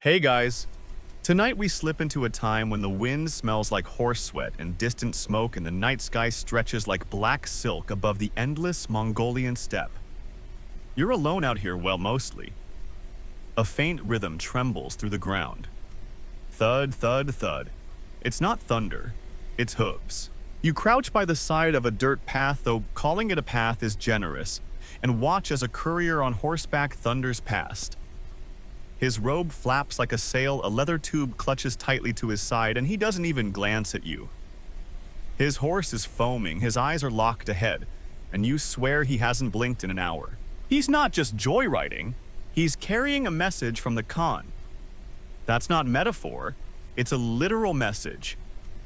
Hey guys! Tonight we slip into a time when the wind smells like horse sweat and distant smoke and the night sky stretches like black silk above the endless Mongolian steppe. You're alone out here, well, mostly. A faint rhythm trembles through the ground. Thud, thud, thud. It's not thunder, it's hooves. You crouch by the side of a dirt path, though calling it a path is generous, and watch as a courier on horseback thunders past. His robe flaps like a sail, a leather tube clutches tightly to his side, and he doesn't even glance at you. His horse is foaming, his eyes are locked ahead, and you swear he hasn't blinked in an hour. He's not just joyriding, he's carrying a message from the Khan. That's not metaphor, it's a literal message.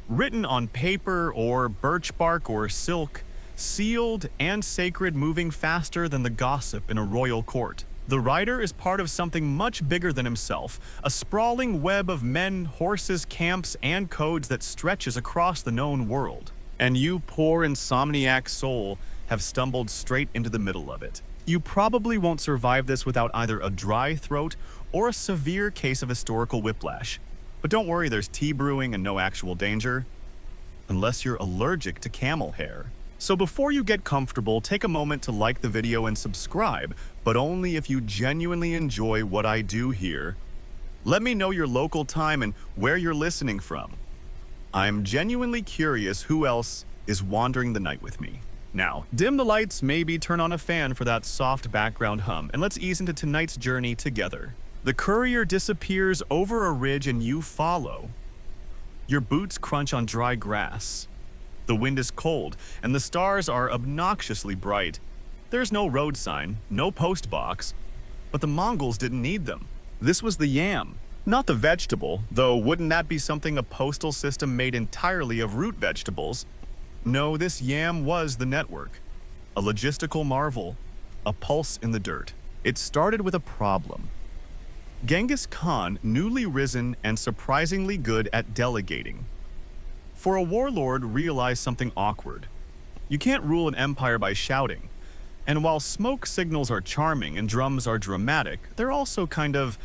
Written on paper or birch bark or silk, sealed and sacred, moving faster than the gossip in a royal court. The rider is part of something much bigger than himself, a sprawling web of men, horses, camps, and codes that stretches across the known world. And you, poor insomniac soul, have stumbled straight into the middle of it. You probably won't survive this without either a dry throat or a severe case of historical whiplash. But don't worry, there's tea brewing and no actual danger. Unless you're allergic to camel hair. So before you get comfortable, take a moment to like the video and subscribe, but only if you genuinely enjoy what I do here. Let me know your local time and where you're listening from. I'm genuinely curious who else is wandering the night with me. Now, dim the lights, maybe turn on a fan for that soft background hum, and let's ease into tonight's journey together. The courier disappears over a ridge and you follow. Your boots crunch on dry grass. The wind is cold, and the stars are obnoxiously bright. There's no road sign, no post box, but the Mongols didn't need them. This was the yam, not the vegetable, though wouldn't that be something a postal system made entirely of root vegetables? No, this yam was the network. A logistical marvel, a pulse in the dirt. It started with a problem. Genghis Khan, newly risen and surprisingly good at delegating. For a warlord, realized something awkward. You can't rule an empire by shouting. And while smoke signals are charming and drums are dramatic, they're also kind of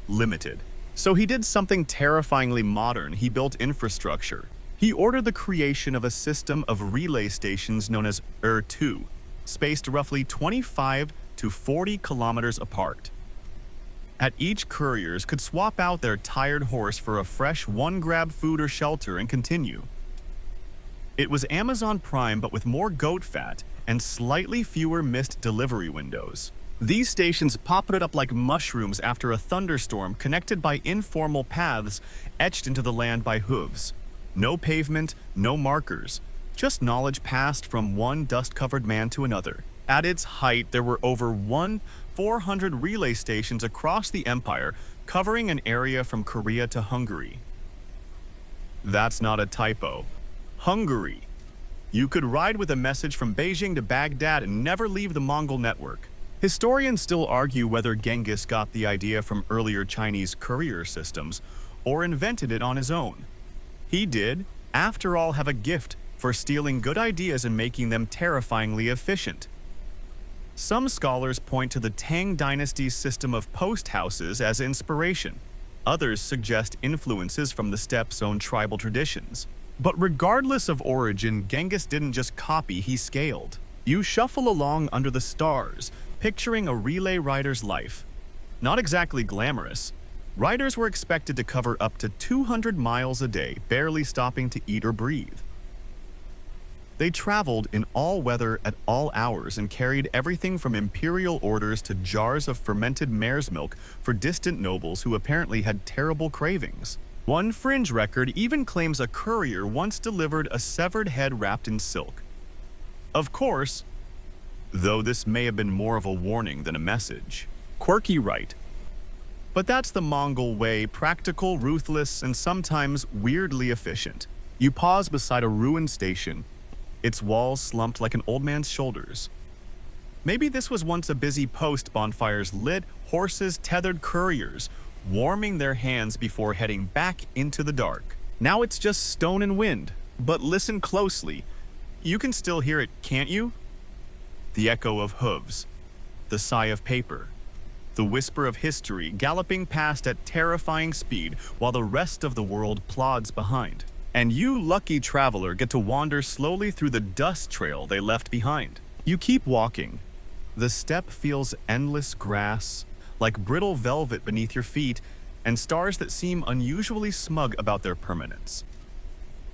limited. So he did something terrifyingly modern. He built infrastructure. He ordered the creation of a system of relay stations known as Er-2, spaced roughly 25 to 40 kilometers apart. At each, couriers could swap out their tired horse for a fresh one-grab food or shelter and continue. It was Amazon Prime, but with more goat fat and slightly fewer missed delivery windows. These stations popped up like mushrooms after a thunderstorm, connected by informal paths etched into the land by hooves. No pavement, no markers, just knowledge passed from one dust-covered man to another. At its height, there were over 400 relay stations across the empire, covering an area from Korea to Hungary. That's not a typo. Hungary. You could ride with a message from Beijing to Baghdad and never leave the Mongol network. Historians still argue whether Genghis got the idea from earlier Chinese courier systems or invented it on his own. He did, after all, have a gift for stealing good ideas and making them terrifyingly efficient. Some scholars point to the Tang dynasty's system of post houses as inspiration. Others suggest influences from the steppe's own tribal traditions. But regardless of origin, Genghis didn't just copy, he scaled. You shuffle along under the stars, picturing a relay rider's life. Not exactly glamorous. Riders were expected to cover up to 200 miles a day, barely stopping to eat or breathe. They traveled in all weather at all hours and carried everything from imperial orders to jars of fermented mare's milk for distant nobles who apparently had terrible cravings. One fringe record even claims a courier once delivered a severed head wrapped in silk. Of course, though this may have been more of a warning than a message. Quirky, right? But that's the Mongol way, practical, ruthless, and sometimes weirdly efficient. You pause beside a ruined station, its walls slumped like an old man's shoulders. Maybe this was once a busy post, bonfires lit, horses tethered, couriers warming their hands before heading back into the dark. Now it's just stone and wind. But listen closely. You can still hear it, can't you? The echo of hooves, the sigh of paper, the whisper of history galloping past at terrifying speed while the rest of the world plods behind. And you, lucky traveler, get to wander slowly through the dust trail they left behind. You keep walking. The steppe feels endless grass, like brittle velvet beneath your feet, and stars that seem unusually smug about their permanence.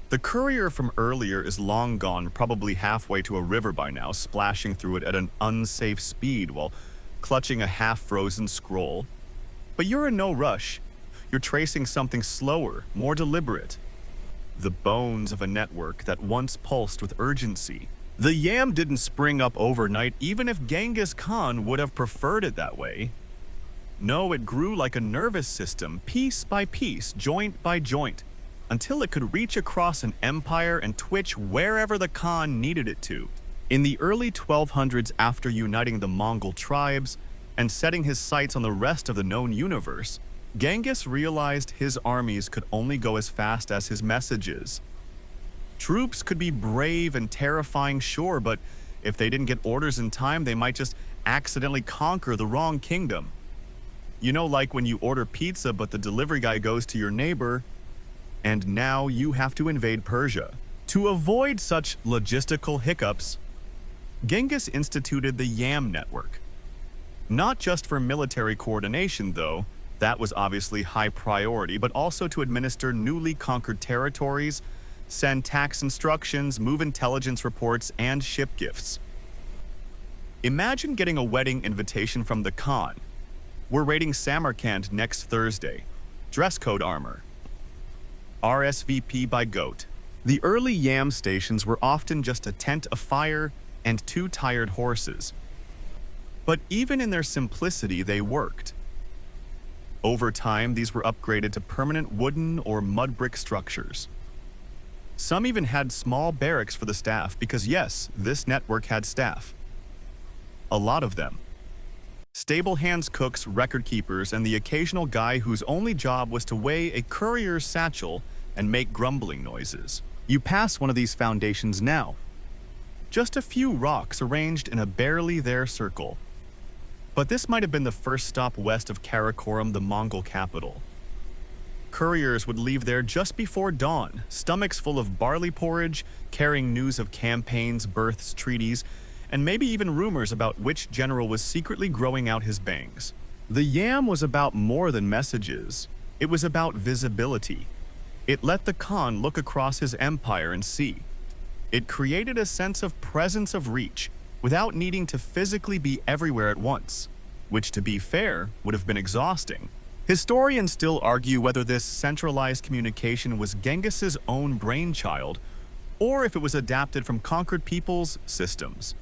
The courier from earlier is long gone, probably halfway to a river by now, splashing through it at an unsafe speed while clutching a half-frozen scroll. But you're in no rush. You're tracing something slower, more deliberate. The bones of a network that once pulsed with urgency. The yam didn't spring up overnight, even if Genghis Khan would have preferred it that way. No, it grew like a nervous system, piece by piece, joint by joint, until it could reach across an empire and twitch wherever the Khan needed it to. In the early 1200s, after uniting the Mongol tribes and setting his sights on the rest of the known universe, Genghis realized his armies could only go as fast as his messages. Troops could be brave and terrifying, sure, but if they didn't get orders in time, they might just accidentally conquer the wrong kingdom. You know, like when you order pizza, but the delivery guy goes to your neighbor, and now you have to invade Persia. To avoid such logistical hiccups, Genghis instituted the Yam network. Not just for military coordination, though, that was obviously high priority, but also to administer newly conquered territories, send tax instructions, move intelligence reports, and ship gifts. Imagine getting a wedding invitation from the Khan. We're raiding Samarkand next Thursday. Dress code armor. RSVP by goat. The early Yam stations were often just a tent of fire and 2 tired horses. But even in their simplicity, they worked. Over time, these were upgraded to permanent wooden or mud brick structures. Some even had small barracks for the staff because, yes, this network had staff. A lot of them. Stable hands, cooks, record keepers, and the occasional guy whose only job was to weigh a courier's satchel and make grumbling noises. You pass one of these foundations now. Just a few rocks arranged in a barely there circle. But this might have been the first stop west of Karakorum, the Mongol capital. Couriers would leave there just before dawn, stomachs full of barley porridge, carrying news of campaigns, births, treaties, and maybe even rumors about which general was secretly growing out his bangs. The Yam was about more than messages. It was about visibility. It let the Khan look across his empire and see. It created a sense of presence of reach, without needing to physically be everywhere at once, which, to be fair, would have been exhausting. Historians still argue whether this centralized communication was Genghis's own brainchild, or if it was adapted from conquered peoples' systems.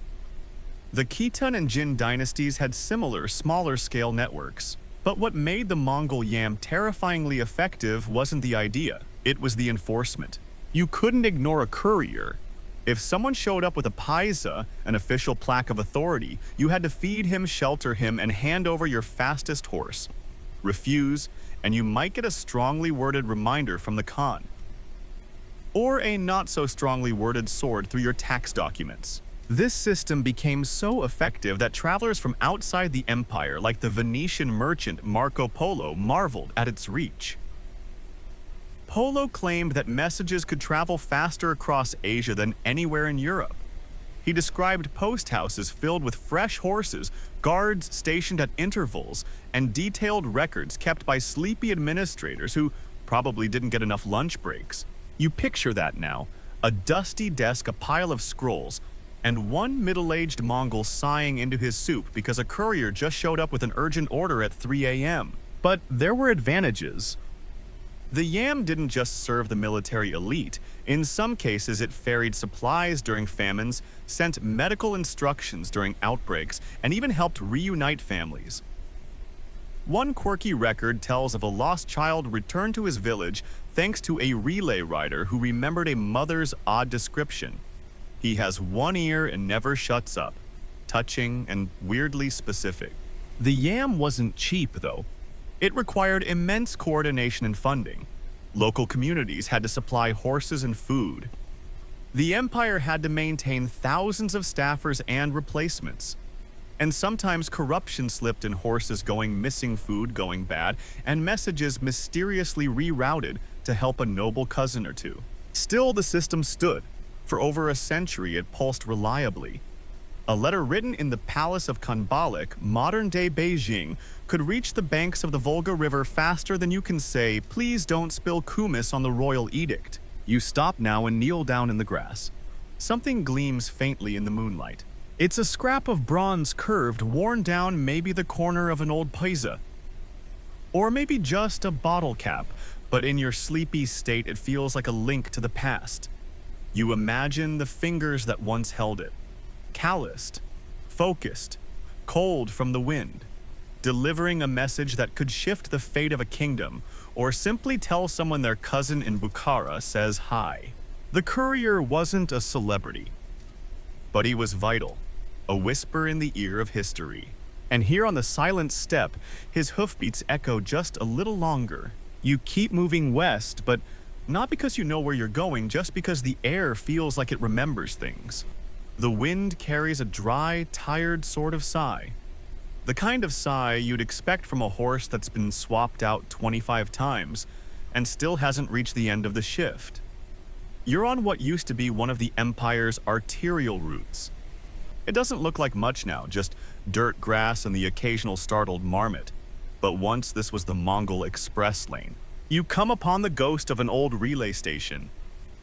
The Khitan and Jin dynasties had similar, smaller-scale networks, but what made the Mongol Yam terrifyingly effective wasn't the idea, it was the enforcement. You couldn't ignore a courier. If someone showed up with a paisa, an official plaque of authority, you had to feed him, shelter him, and hand over your fastest horse. Refuse, and you might get a strongly worded reminder from the Khan. Or a not-so-strongly worded sword through your tax documents. This system became so effective that travelers from outside the empire, like the Venetian merchant Marco Polo, marveled at its reach. Polo claimed that messages could travel faster across Asia than anywhere in Europe. He described post houses filled with fresh horses, guards stationed at intervals, and detailed records kept by sleepy administrators who probably didn't get enough lunch breaks. You picture that now, a dusty desk, a pile of scrolls, and one middle-aged Mongol sighing into his soup because a courier just showed up with an urgent order at 3 a.m. But there were advantages. The Yam didn't just serve the military elite. In some cases, it ferried supplies during famines, sent medical instructions during outbreaks, and even helped reunite families. One quirky record tells of a lost child returned to his village thanks to a relay rider who remembered a mother's odd description. He has one ear and never shuts up. Touching and weirdly specific. The Yam wasn't cheap, though. It required immense coordination and funding. Local communities had to supply horses and food. The empire had to maintain thousands of staffers and replacements. And sometimes corruption slipped in horses going missing, food going bad, and messages mysteriously rerouted to help a noble cousin or two. Still, the system stood. For over a century, it pulsed reliably. A letter written in the palace of Khanbalik, modern-day Beijing, could reach the banks of the Volga River faster than you can say, "Please don't spill kumis on the royal edict." You stop now and kneel down in the grass. Something gleams faintly in the moonlight. It's a scrap of bronze curved, worn down, maybe the corner of an old paisa. Or maybe just a bottle cap, but in your sleepy state it feels like a link to the past. You imagine the fingers that once held it. Calloused, focused, cold from the wind, delivering a message that could shift the fate of a kingdom, or simply tell someone their cousin in Bukhara says hi. The courier wasn't a celebrity, but he was vital, a whisper in the ear of history. And here on the silent steppe, his hoofbeats echo just a little longer. You keep moving west, but not because you know where you're going, just because the air feels like it remembers things. The wind carries a dry, tired sort of sigh. The kind of sigh you'd expect from a horse that's been swapped out 25 times and still hasn't reached the end of the shift. You're on what used to be one of the Empire's arterial routes. It doesn't look like much now, just dirt, grass, and the occasional startled marmot. But once this was the Mongol express lane. You come upon the ghost of an old relay station.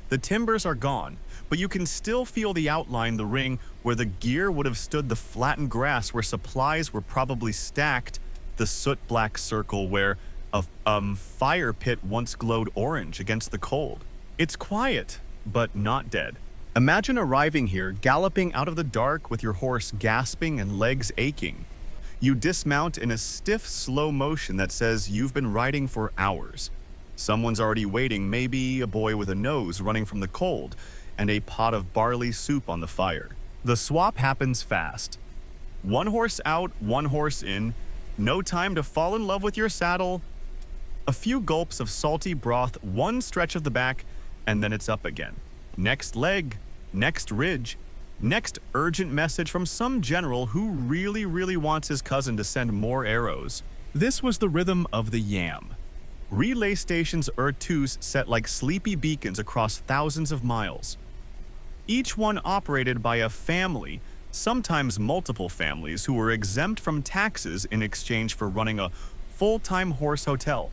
The timbers are gone, but you can still feel the outline, the ring, where the gear would have stood, the flattened grass where supplies were probably stacked, the soot-black circle where a fire pit once glowed orange against the cold. It's quiet, but not dead. Imagine arriving here, galloping out of the dark with your horse gasping and legs aching. You dismount in a stiff, slow motion that says you've been riding for hours. Someone's already waiting, maybe a boy with a nose running from the cold, and a pot of barley soup on the fire. The swap happens fast. One horse out, one horse in, no time to fall in love with your saddle. A few gulps of salty broth, one stretch of the back, and then it's up again. Next leg, next ridge, next urgent message from some general who really wants his cousin to send more arrows. This was the rhythm of the yam. Relay stations Ertus set like sleepy beacons across thousands of miles. Each one operated by a family, sometimes multiple families, who were exempt from taxes in exchange for running a full-time horse hotel.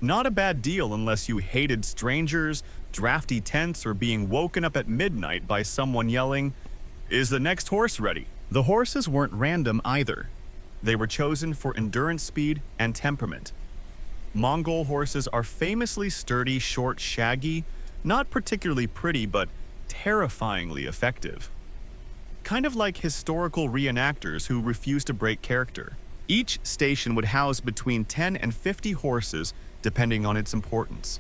Not a bad deal unless you hated strangers, drafty tents, or being woken up at midnight by someone yelling, "Is the next horse ready?" The horses weren't random either. They were chosen for endurance, speed, and temperament. Mongol horses are famously sturdy, short, shaggy, not particularly pretty, but terrifyingly effective. Kind of like historical reenactors who refuse to break character. Each station would house between 10 and 50 horses, depending on its importance.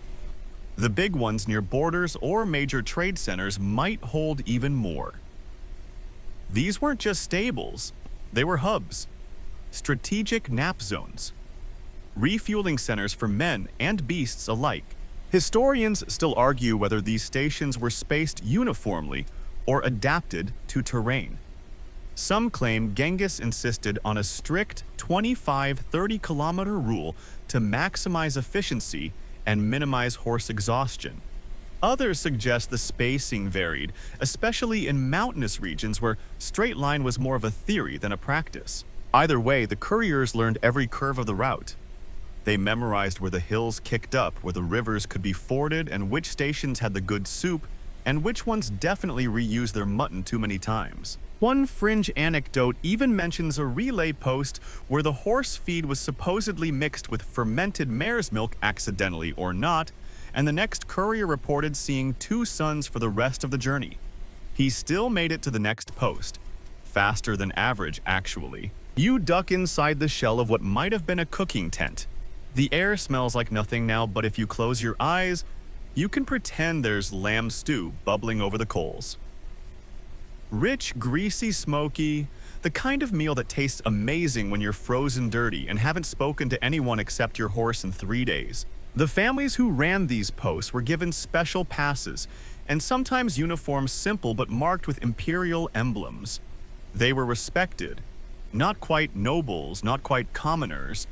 The big ones near borders or major trade centers might hold even more. These weren't just stables, they were hubs, strategic nap zones, refueling centers for men and beasts alike. Historians still argue whether these stations were spaced uniformly or adapted to terrain. Some claim Genghis insisted on a strict 25-30-kilometer rule to maximize efficiency and minimize horse exhaustion. Others suggest the spacing varied, especially in mountainous regions where straight line was more of a theory than a practice. Either way, the couriers learned every curve of the route. They memorized where the hills kicked up, where the rivers could be forded, and which stations had the good soup, and which ones definitely reused their mutton too many times. One fringe anecdote even mentions a relay post where the horse feed was supposedly mixed with fermented mare's milk, accidentally or not, and the next courier reported seeing 2 sons for the rest of the journey. He still made it to the next post. Faster than average, actually. You duck inside the shell of what might have been a cooking tent. The air smells like nothing now, but if you close your eyes, you can pretend there's lamb stew bubbling over the coals. Rich, greasy, smoky, the kind of meal that tastes amazing when you're frozen dirty and haven't spoken to anyone except your horse in 3 days. The families who ran these posts were given special passes, and sometimes uniforms simple but marked with imperial emblems. They were respected, Not quite nobles, not quite commoners.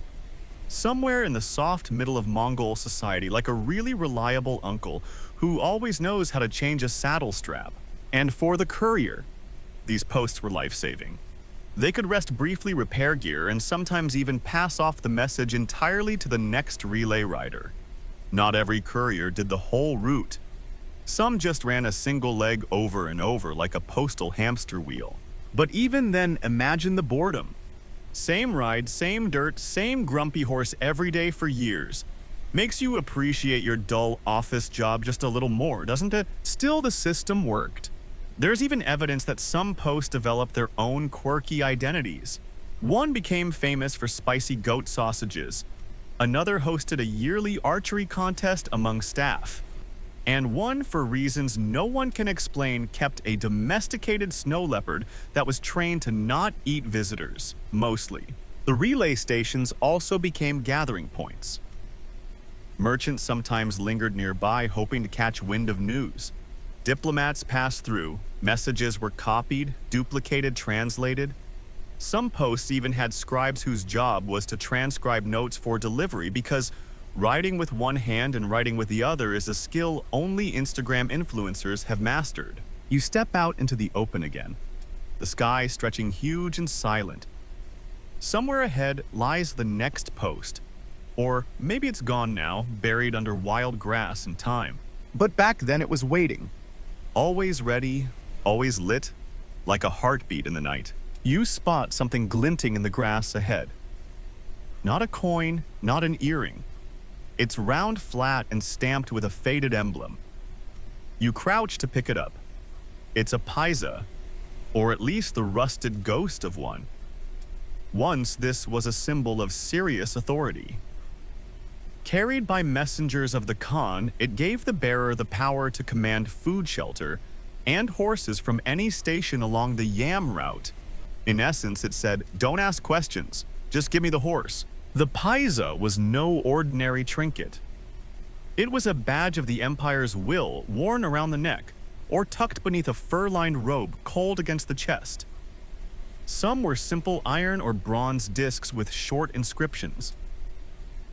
Somewhere in the soft middle of Mongol society, like a really reliable uncle who always knows how to change a saddle strap. And for the courier, these posts were life-saving. They could rest briefly, repair gear, and sometimes even pass off the message entirely to the next relay rider. Not every courier did the whole route. Some just ran a single leg over and over like a postal hamster wheel. But even then, imagine the boredom. Same ride, same dirt, same grumpy horse every day for years. Makes you appreciate your dull office job just a little more, doesn't it? Still, the system worked. There's even evidence that some posts developed their own quirky identities. One became famous for spicy goat sausages. Another hosted a yearly archery contest among staff. And one, for reasons no one can explain, kept a domesticated snow leopard that was trained to not eat visitors, mostly. The relay stations also became gathering points. Merchants sometimes lingered nearby, hoping to catch wind of news. Diplomats passed through, messages were copied, duplicated, translated. Some posts even had scribes whose job was to transcribe notes for delivery because writing with one hand and writing with the other is a skill only Instagram influencers have mastered. You step out into the open again, the sky stretching huge and silent. Somewhere ahead lies the next post. Or maybe it's gone now, buried under wild grass and time. But back then it was waiting. Always ready, always lit, like a heartbeat in the night. You spot something glinting in the grass ahead. Not a coin, not an earring. It's round, flat, and stamped with a faded emblem. You crouch to pick it up. It's a paisa, or at least the rusted ghost of one. Once this was a symbol of serious authority. Carried by messengers of the Khan, it gave the bearer the power to command food shelter and horses from any station along the Yam route. In essence, it said, "Don't ask questions, just give me the horse." The paisa was no ordinary trinket. It was a badge of the empire's will, worn around the neck, or tucked beneath a fur-lined robe cold against the chest. Some were simple iron or bronze discs with short inscriptions.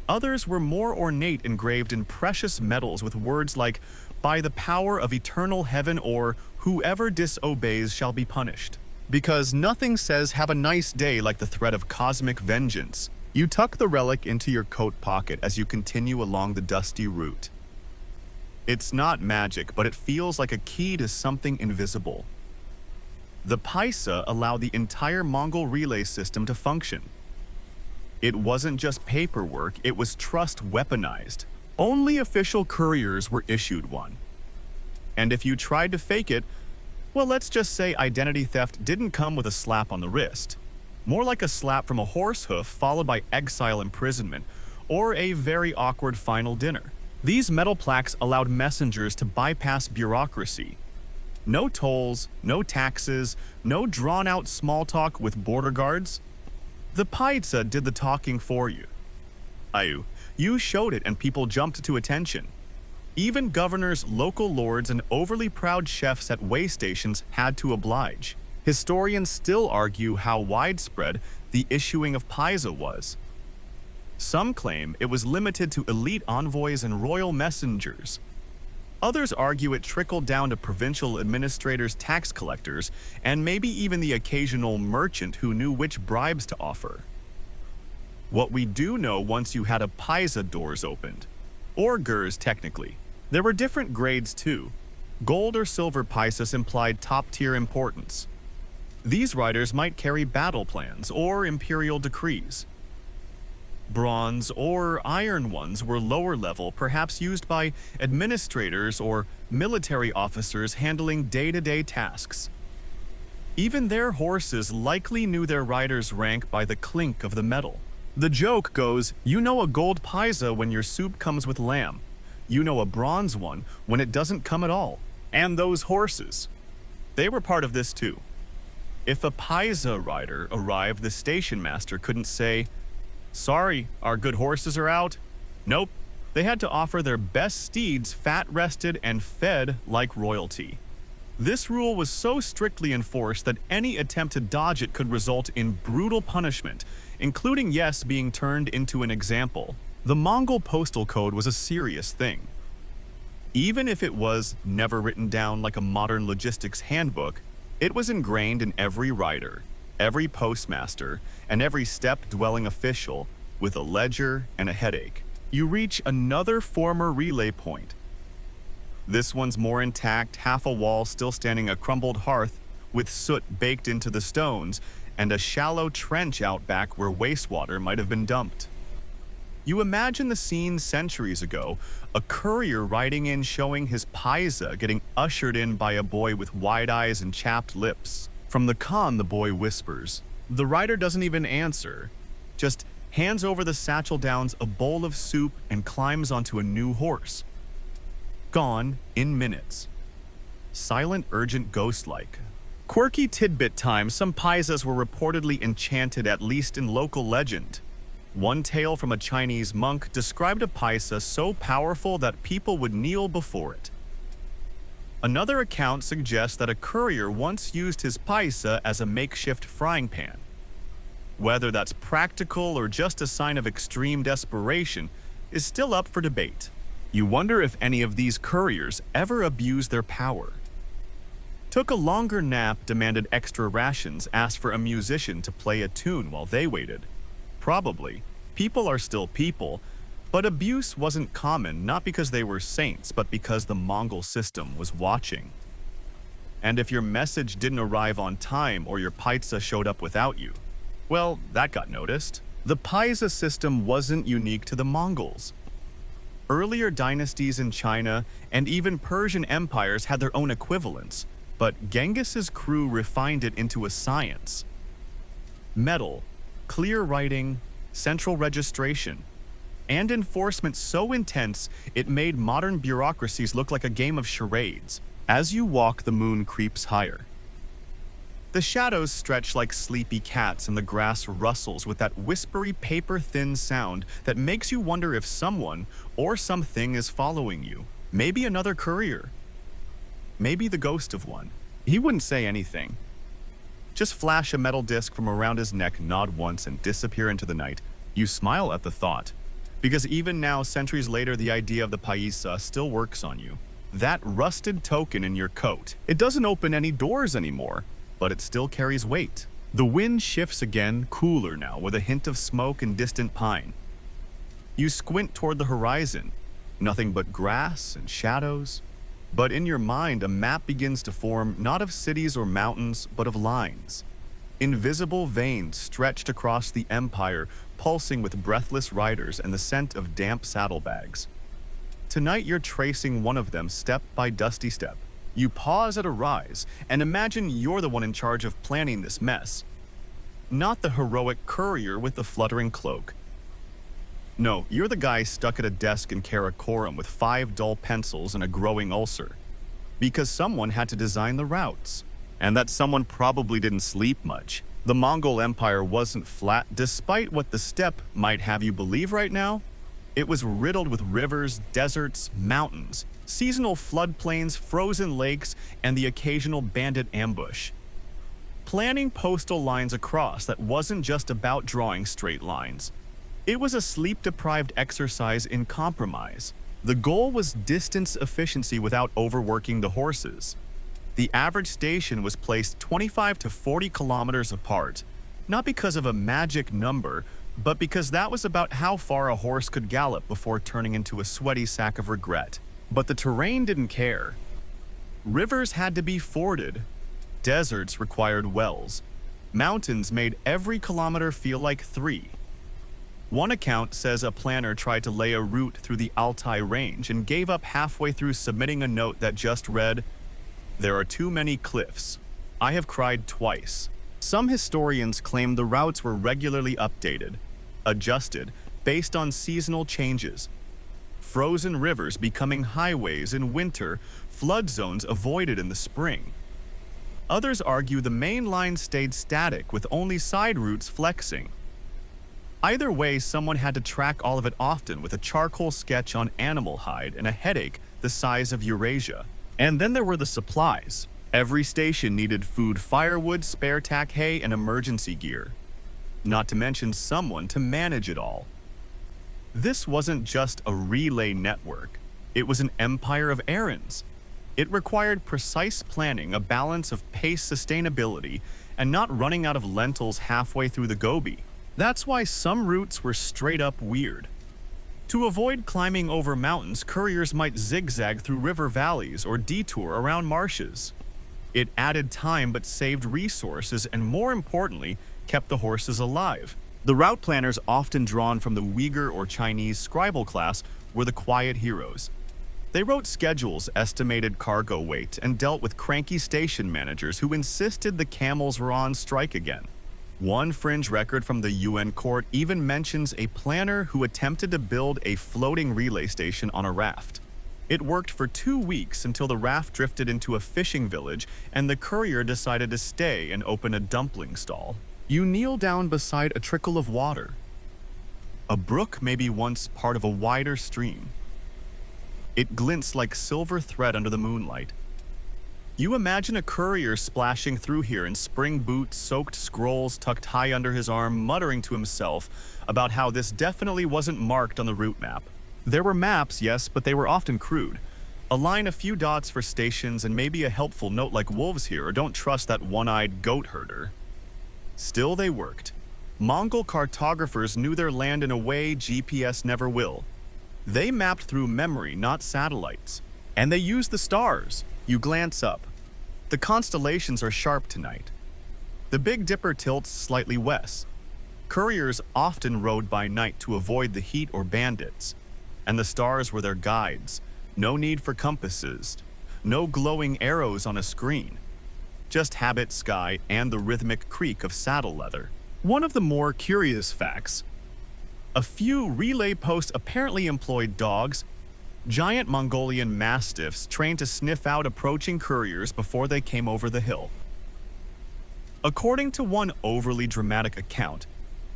Others were more ornate, engraved in precious metals with words like, "By the power of eternal heaven," or "Whoever disobeys shall be punished." Because nothing says "have a nice day" like the threat of cosmic vengeance. You tuck the relic into your coat pocket as you continue along the dusty route. It's not magic, but it feels like a key to something invisible. The paisa allowed the entire Mongol relay system to function. It wasn't just paperwork, it was trust weaponized. Only official couriers were issued one. And if you tried to fake it, well, let's just say identity theft didn't come with a slap on the wrist. More like a slap from a horse hoof followed by exile, imprisonment, or a very awkward final dinner. These metal plaques allowed messengers to bypass bureaucracy. No tolls, no taxes, no drawn-out small talk with border guards. The paisa did the talking for you. You showed it and people jumped to attention. Even governors, local lords, and overly proud chefs at way stations had to oblige. Historians still argue how widespread the issuing of paisa was. Some claim it was limited to elite envoys and royal messengers. Others argue it trickled down to provincial administrators, tax collectors, and maybe even the occasional merchant who knew which bribes to offer. What we do know, once you had a paisa, doors opened. Or gurs, technically. There were different grades too. Gold or silver paisas implied top-tier importance. These riders might carry battle plans or imperial decrees. Bronze or iron ones were lower level, perhaps used by administrators or military officers handling day-to-day tasks. Even their horses likely knew their rider's rank by the clink of the metal. The joke goes, you know a gold paisa when your soup comes with lamb. You know a bronze one when it doesn't come at all. And those horses. They were part of this too. If a paisa rider arrived, the station master couldn't say, "Sorry, our good horses are out." Nope, they had to offer their best steeds fat-rested and fed like royalty. This rule was so strictly enforced that any attempt to dodge it could result in brutal punishment, including, yes, being turned into an example. The Mongol postal code was a serious thing. Even if it was never written down like a modern logistics handbook, it was ingrained in every rider, every postmaster, and every steppe-dwelling official with a ledger and a headache. You reach another former relay point. This one's more intact, half a wall still standing, a crumbled hearth with soot baked into the stones, and a shallow trench out back where wastewater might have been dumped. You imagine the scene centuries ago, a courier riding in showing his paisa getting ushered in by a boy with wide eyes and chapped lips. From the con, the boy whispers. The rider doesn't even answer, just hands over the satchel, downs a bowl of soup, and climbs onto a new horse. Gone in minutes. Silent, urgent, ghost-like. Quirky tidbit time, some paisas were reportedly enchanted, at least in local legend. One tale from a Chinese monk described a paisa so powerful that people would kneel before it. Another account suggests that a courier once used his paisa as a makeshift frying pan. Whether that's practical or just a sign of extreme desperation is still up for debate. You wonder if any of these couriers ever abused their power. Took a longer nap, demanded extra rations, asked for a musician to play a tune while they waited. Probably. People are still people, but abuse wasn't common, not because they were saints, but because the Mongol system was watching. And if your message didn't arrive on time or your paisa showed up without you, well, that got noticed. The paisa system wasn't unique to the Mongols. Earlier dynasties in China and even Persian empires had their own equivalents, but Genghis's crew refined it into a science. Metal, clear writing, central registration, and enforcement so intense it made modern bureaucracies look like a game of charades. As you walk, the moon creeps higher. The shadows stretch like sleepy cats and the grass rustles with that whispery, paper-thin sound that makes you wonder if someone or something is following you. Maybe another courier. Maybe the ghost of one. He wouldn't say anything. Just flash a metal disc from around his neck, nod once, and disappear into the night. You smile at the thought. Because even now, centuries later, the idea of the paisa still works on you. That rusted token in your coat. It doesn't open any doors anymore, but it still carries weight. The wind shifts again, cooler now, with a hint of smoke and distant pine. You squint toward the horizon. Nothing but grass and shadows. But in your mind, a map begins to form, not of cities or mountains, but of lines. Invisible veins stretched across the empire, pulsing with breathless riders and the scent of damp saddlebags. Tonight you're tracing one of them step by dusty step. You pause at a rise and imagine you're the one in charge of planning this mess. Not the heroic courier with the fluttering cloak. No, you're the guy stuck at a desk in Karakoram with 5 dull pencils and a growing ulcer. Because someone had to design the routes. And that someone probably didn't sleep much. The Mongol Empire wasn't flat, despite what the steppe might have you believe right now. It was riddled with rivers, deserts, mountains, seasonal floodplains, frozen lakes, and the occasional bandit ambush. Planning postal lines across that wasn't just about drawing straight lines. It was a sleep-deprived exercise in compromise. The goal was distance efficiency without overworking the horses. The average station was placed 25 to 40 kilometers apart, not because of a magic number, but because that was about how far a horse could gallop before turning into a sweaty sack of regret. But the terrain didn't care. Rivers had to be forded. Deserts required wells. Mountains made every kilometer feel like 3. One account says a planner tried to lay a route through the Altai range and gave up halfway through, submitting a note that just read, "There are too many cliffs. I have cried twice." Some historians claim the routes were regularly updated, adjusted, based on seasonal changes. Frozen rivers becoming highways in winter, flood zones avoided in the spring. Others argue the main line stayed static with only side routes flexing. Either way, someone had to track all of it often with a charcoal sketch on animal hide and a headache the size of Eurasia. And then there were the supplies. Every station needed food, firewood, spare tack hay, and emergency gear, not to mention someone to manage it all. This wasn't just a relay network, it was an empire of errands. It required precise planning, a balance of pace, sustainability, and not running out of lentils halfway through the Gobi. That's why some routes were straight up weird. To avoid climbing over mountains, couriers might zigzag through river valleys or detour around marshes. It added time but saved resources and, more importantly, kept the horses alive. The route planners, often drawn from the Uyghur or Chinese scribal class, were the quiet heroes. They wrote schedules, estimated cargo weight, and dealt with cranky station managers who insisted the camels were on strike again. One fringe record from the UN court even mentions a planner who attempted to build a floating relay station on a raft. It worked for 2 weeks until the raft drifted into a fishing village and the courier decided to stay and open a dumpling stall. You kneel down beside a trickle of water. A brook may be once part of a wider stream. It glints like silver thread under the moonlight. You imagine a courier splashing through here in spring boots, soaked scrolls tucked high under his arm, muttering to himself about how this definitely wasn't marked on the route map. There were maps, yes, but they were often crude. A line, a few dots for stations, and maybe a helpful note like wolves here or don't trust that one-eyed goat herder. Still, they worked. Mongol cartographers knew their land in a way GPS never will. They mapped through memory, not satellites. And they used the stars. You glance up. The constellations are sharp tonight. The Big Dipper tilts slightly west. Couriers often rode by night to avoid the heat or bandits. And the stars were their guides. No need for compasses. No glowing arrows on a screen. Just habit, sky, and the rhythmic creak of saddle leather. One of the more curious facts: a few relay posts apparently employed dogs, giant Mongolian mastiffs trained to sniff out approaching couriers before they came over the hill. According to one overly dramatic account,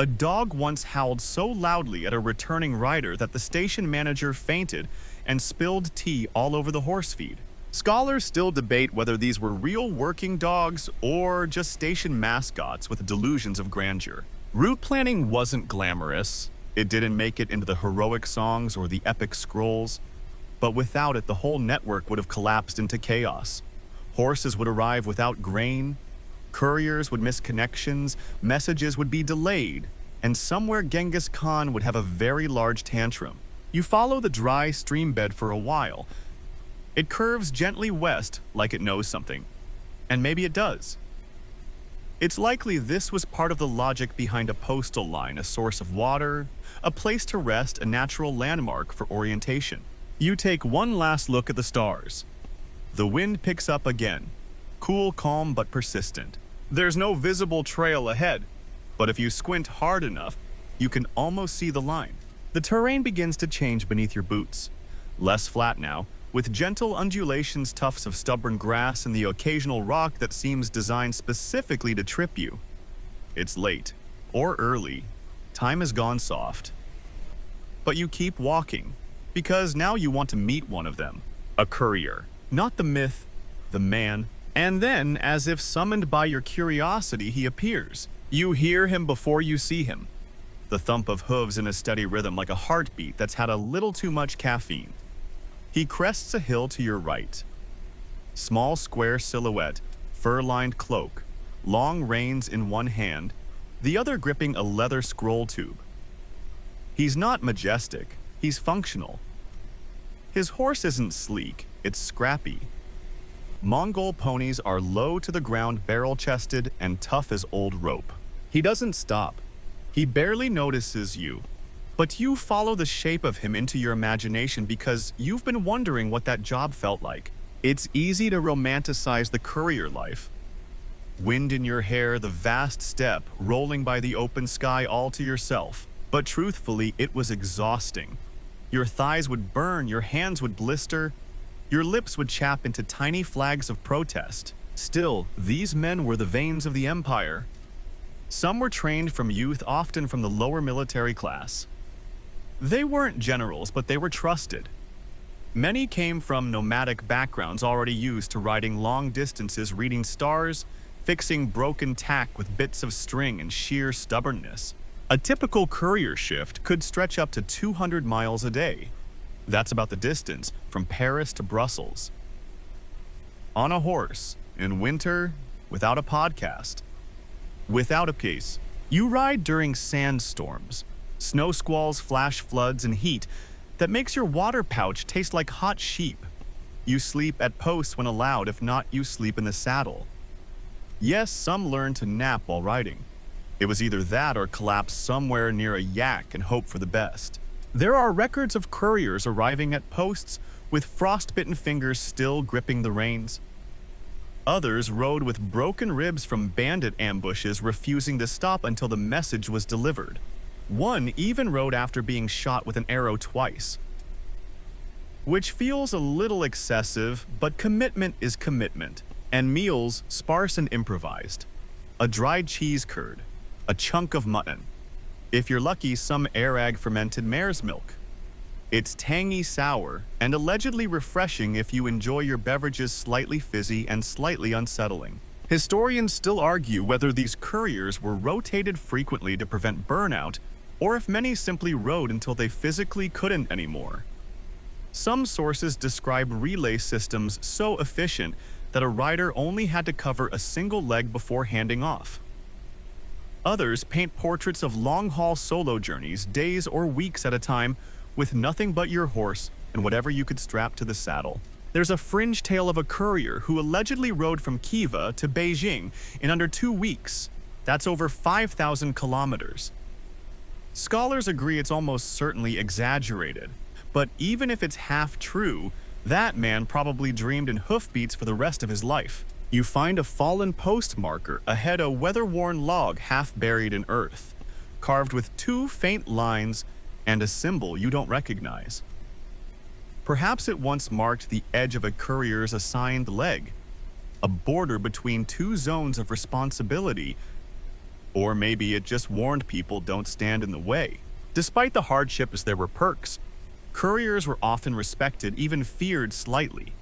a dog once howled so loudly at a returning rider that the station manager fainted and spilled tea all over the horse feed. Scholars still debate whether these were real working dogs or just station mascots with delusions of grandeur. Route planning wasn't glamorous. It didn't make it into the heroic songs or the epic scrolls. But without it, the whole network would have collapsed into chaos. Horses would arrive without grain, couriers would miss connections, messages would be delayed, and somewhere Genghis Khan would have a very large tantrum. You follow the dry stream bed for a while. It curves gently west like it knows something. And maybe it does. It's likely this was part of the logic behind a postal line, a source of water, a place to rest, a natural landmark for orientation. You take one last look at the stars. The wind picks up again. Cool, calm, but persistent. There's no visible trail ahead, but if you squint hard enough, you can almost see the line. The terrain begins to change beneath your boots. Less flat now, with gentle undulations, tufts of stubborn grass, and the occasional rock that seems designed specifically to trip you. It's late, or early. Time has gone soft. But you keep walking, because now you want to meet one of them. A courier. Not the myth, the man. And then, as if summoned by your curiosity, he appears. You hear him before you see him. The thump of hooves in a steady rhythm like a heartbeat that's had a little too much caffeine. He crests a hill to your right. Small square silhouette, fur-lined cloak, long reins in one hand, the other gripping a leather scroll tube. He's not majestic, he's functional. His horse isn't sleek, it's scrappy. Mongol ponies are low to the ground, barrel-chested, and tough as old rope. He doesn't stop. He barely notices you. But you follow the shape of him into your imagination because you've been wondering what that job felt like. It's easy to romanticize the courier life. Wind in your hair, the vast steppe, rolling by the open sky all to yourself. But truthfully, it was exhausting. Your thighs would burn, your hands would blister, your lips would chap into tiny flags of protest. Still, these men were the veins of the empire. Some were trained from youth, often from the lower military class. They weren't generals, but they were trusted. Many came from nomadic backgrounds already used to riding long distances, reading stars, fixing broken tack with bits of string and sheer stubbornness. A typical courier shift could stretch up to 200 miles a day. That's about the distance from Paris to Brussels. On a horse, in winter, without a podcast, without a case. You ride during sandstorms, snow squalls, flash floods, and heat that makes your water pouch taste like hot sheep. You sleep at posts when allowed, if not, you sleep in the saddle. Yes, some learn to nap while riding. It was either that or collapse somewhere near a yak and hope for the best. There are records of couriers arriving at posts with frostbitten fingers still gripping the reins. Others rode with broken ribs from bandit ambushes, refusing to stop until the message was delivered. One even rode after being shot with an arrow twice. Which feels a little excessive, but commitment is commitment. And meals sparse and improvised. A dried cheese curd, a chunk of mutton. If you're lucky, some Arag fermented mare's milk. It's tangy sour and allegedly refreshing if you enjoy your beverages slightly fizzy and slightly unsettling. Historians still argue whether these couriers were rotated frequently to prevent burnout, or if many simply rode until they physically couldn't anymore. Some sources describe relay systems so efficient that a rider only had to cover a single leg before handing off. Others paint portraits of long-haul solo journeys, days or weeks at a time, with nothing but your horse and whatever you could strap to the saddle. There's a fringe tale of a courier who allegedly rode from Khiva to Beijing in under 2 weeks. That's over 5,000 kilometers. Scholars agree it's almost certainly exaggerated, but even if it's half true, that man probably dreamed in hoofbeats for the rest of his life. You find a fallen post marker ahead, a weather-worn log half buried in earth, carved with 2 faint lines and a symbol you don't recognize. Perhaps it once marked the edge of a courier's assigned leg, a border between 2 zones of responsibility, or maybe it just warned people don't stand in the way. Despite the hardships, there were perks. Couriers were often respected, even feared slightly.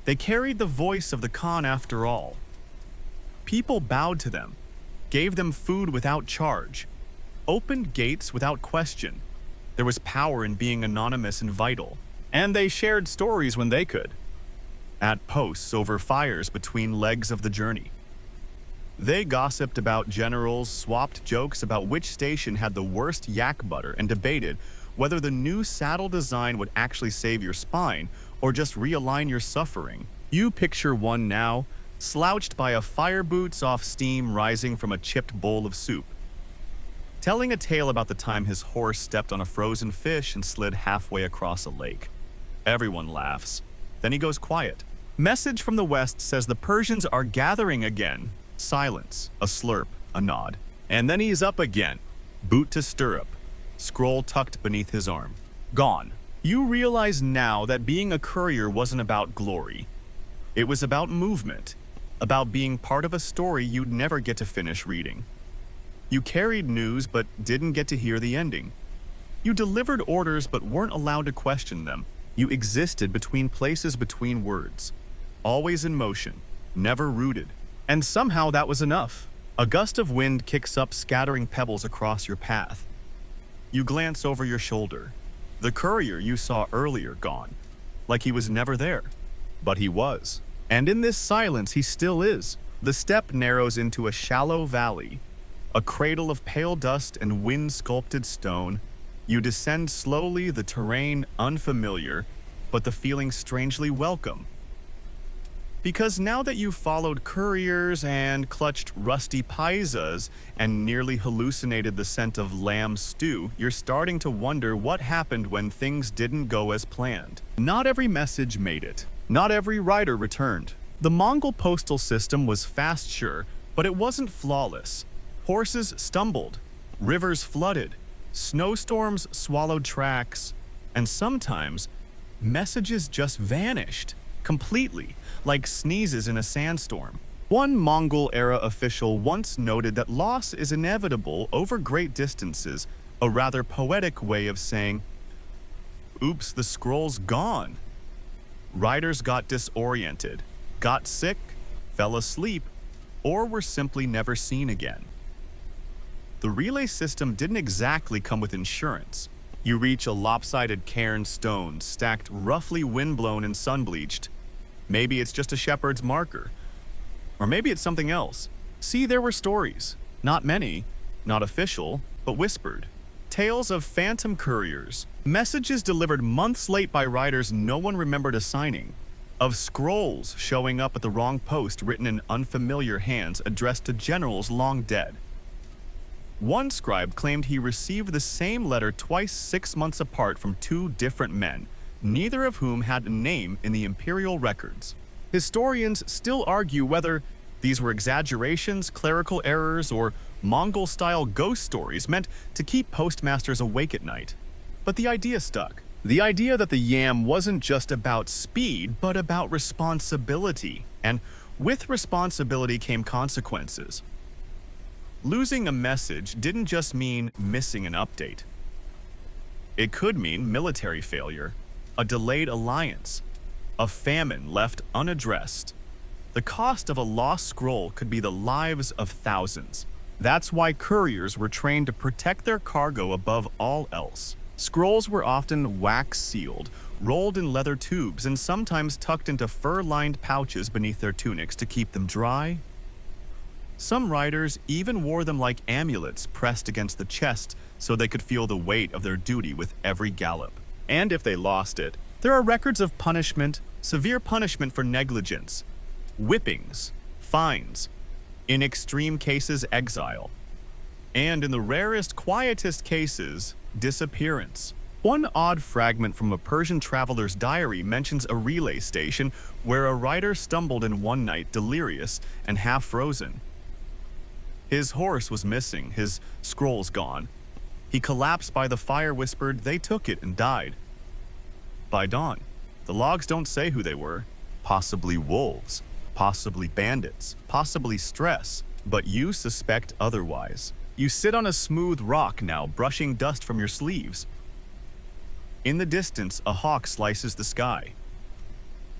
They carried the voice of the Khan after all. People bowed to them, gave them food without charge, opened gates without question. There was power in being anonymous and vital, and they shared stories when they could, at posts over fires between legs of the journey. They gossiped about generals, swapped jokes about which station had the worst yak butter, and debated whether the new saddle design would actually save your spine or just realign your suffering. You picture one now, slouched by a fire boots off steam rising from a chipped bowl of soup, telling a tale about the time his horse stepped on a frozen fish and slid halfway across a lake. Everyone laughs. Then he goes quiet. Message from the west says the Persians are gathering again. Silence, a slurp, a nod. And then he's up again, boot to stirrup, scroll tucked beneath his arm. Gone. You realize now that being a courier wasn't about glory. It was about movement, about being part of a story you'd never get to finish reading. You carried news but didn't get to hear the ending. You delivered orders but weren't allowed to question them. You existed between places, between words, always in motion, never rooted. And somehow that was enough. A gust of wind kicks up, scattering pebbles across your path. You glance over your shoulder. The courier you saw earlier gone, like he was never there. But he was. And in this silence, he still is. The steppe narrows into a shallow valley, a cradle of pale dust and wind-sculpted stone. You descend slowly, the terrain unfamiliar, but the feeling strangely welcome. Because now that you've followed couriers and clutched rusty paisas and nearly hallucinated the scent of lamb stew, you're starting to wonder what happened when things didn't go as planned. Not every message made it. Not every rider returned. The Mongol postal system was fast, sure, but it wasn't flawless. Horses stumbled, rivers flooded, snowstorms swallowed tracks, and sometimes messages just vanished completely, like sneezes in a sandstorm. One Mongol-era official once noted that loss is inevitable over great distances, a rather poetic way of saying, "Oops, the scroll's gone." Riders got disoriented, got sick, fell asleep, or were simply never seen again. The relay system didn't exactly come with insurance. You reach a lopsided cairn stone stacked roughly windblown and sun-bleached. Maybe it's just a shepherd's marker. Or maybe it's something else. See, there were stories. Not many, not official, but whispered. Tales of phantom couriers. Messages delivered months late by riders no one remembered assigning. Of scrolls showing up at the wrong post written in unfamiliar hands addressed to generals long dead. One scribe claimed he received the same letter twice 6 months apart from two different men, neither of whom had a name in the imperial records. Historians still argue whether these were exaggerations, clerical errors, or Mongol-style ghost stories meant to keep postmasters awake at night. But the idea stuck. The idea that the yam wasn't just about speed, but about responsibility. And with responsibility came consequences. Losing a message didn't just mean missing an update. It could mean military failure, a delayed alliance, a famine left unaddressed. The cost of a lost scroll could be the lives of thousands. That's why couriers were trained to protect their cargo above all else. Scrolls were often wax-sealed, rolled in leather tubes, and sometimes tucked into fur-lined pouches beneath their tunics to keep them dry. Some riders even wore them like amulets pressed against the chest so they could feel the weight of their duty with every gallop. And if they lost it, there are records of punishment, severe punishment for negligence, whippings, fines, in extreme cases exile, and in the rarest, quietest cases, disappearance. One odd fragment from a Persian traveler's diary mentions a relay station where a rider stumbled in one night delirious and half frozen. His horse was missing, his scrolls gone. He collapsed by the fire, whispered, "They took it," and died. By dawn, the logs don't say who they were. Possibly wolves, possibly bandits, possibly stress, but you suspect otherwise. You sit on a smooth rock now, brushing dust from your sleeves. In the distance, a hawk slices the sky.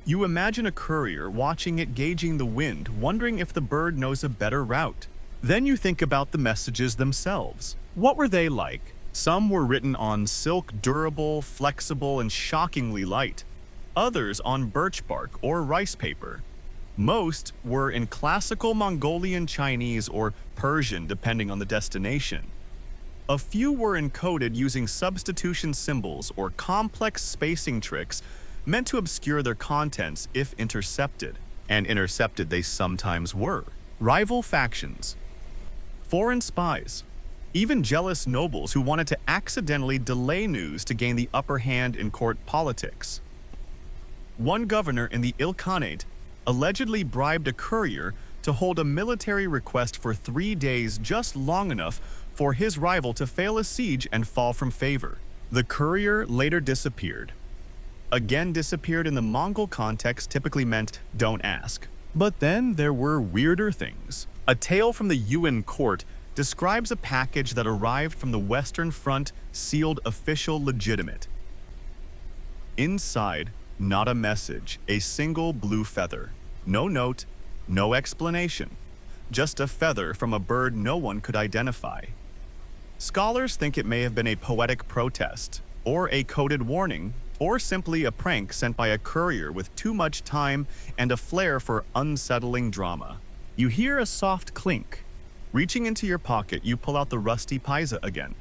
You imagine a courier watching it, gauging the wind, wondering if the bird knows a better route. Then you think about the messages themselves. What were they like? Some were written on silk, durable, flexible, and shockingly light. Others on birch bark or rice paper. Most were in classical Mongolian Chinese or Persian, depending on the destination. A few were encoded using substitution symbols or complex spacing tricks meant to obscure their contents if intercepted. And intercepted they sometimes were. Rival factions, foreign spies, even jealous nobles who wanted to accidentally delay news to gain the upper hand in court politics. One governor in the Ilkhanate allegedly bribed a courier to hold a military request for 3 days, just long enough for his rival to fail a siege and fall from favor. The courier later disappeared. Again, disappeared in the Mongol context typically meant don't ask. But then there were weirder things. A tale from the Yuan court describes a package that arrived from the Western Front, sealed official legitimate. Inside, not a message, a single blue feather. No note, no explanation. Just a feather from a bird no one could identify. Scholars think it may have been a poetic protest, or a coded warning, or simply a prank sent by a courier with too much time and a flair for unsettling drama. You hear a soft clink. Reaching into your pocket, you pull out the rusty paisa again.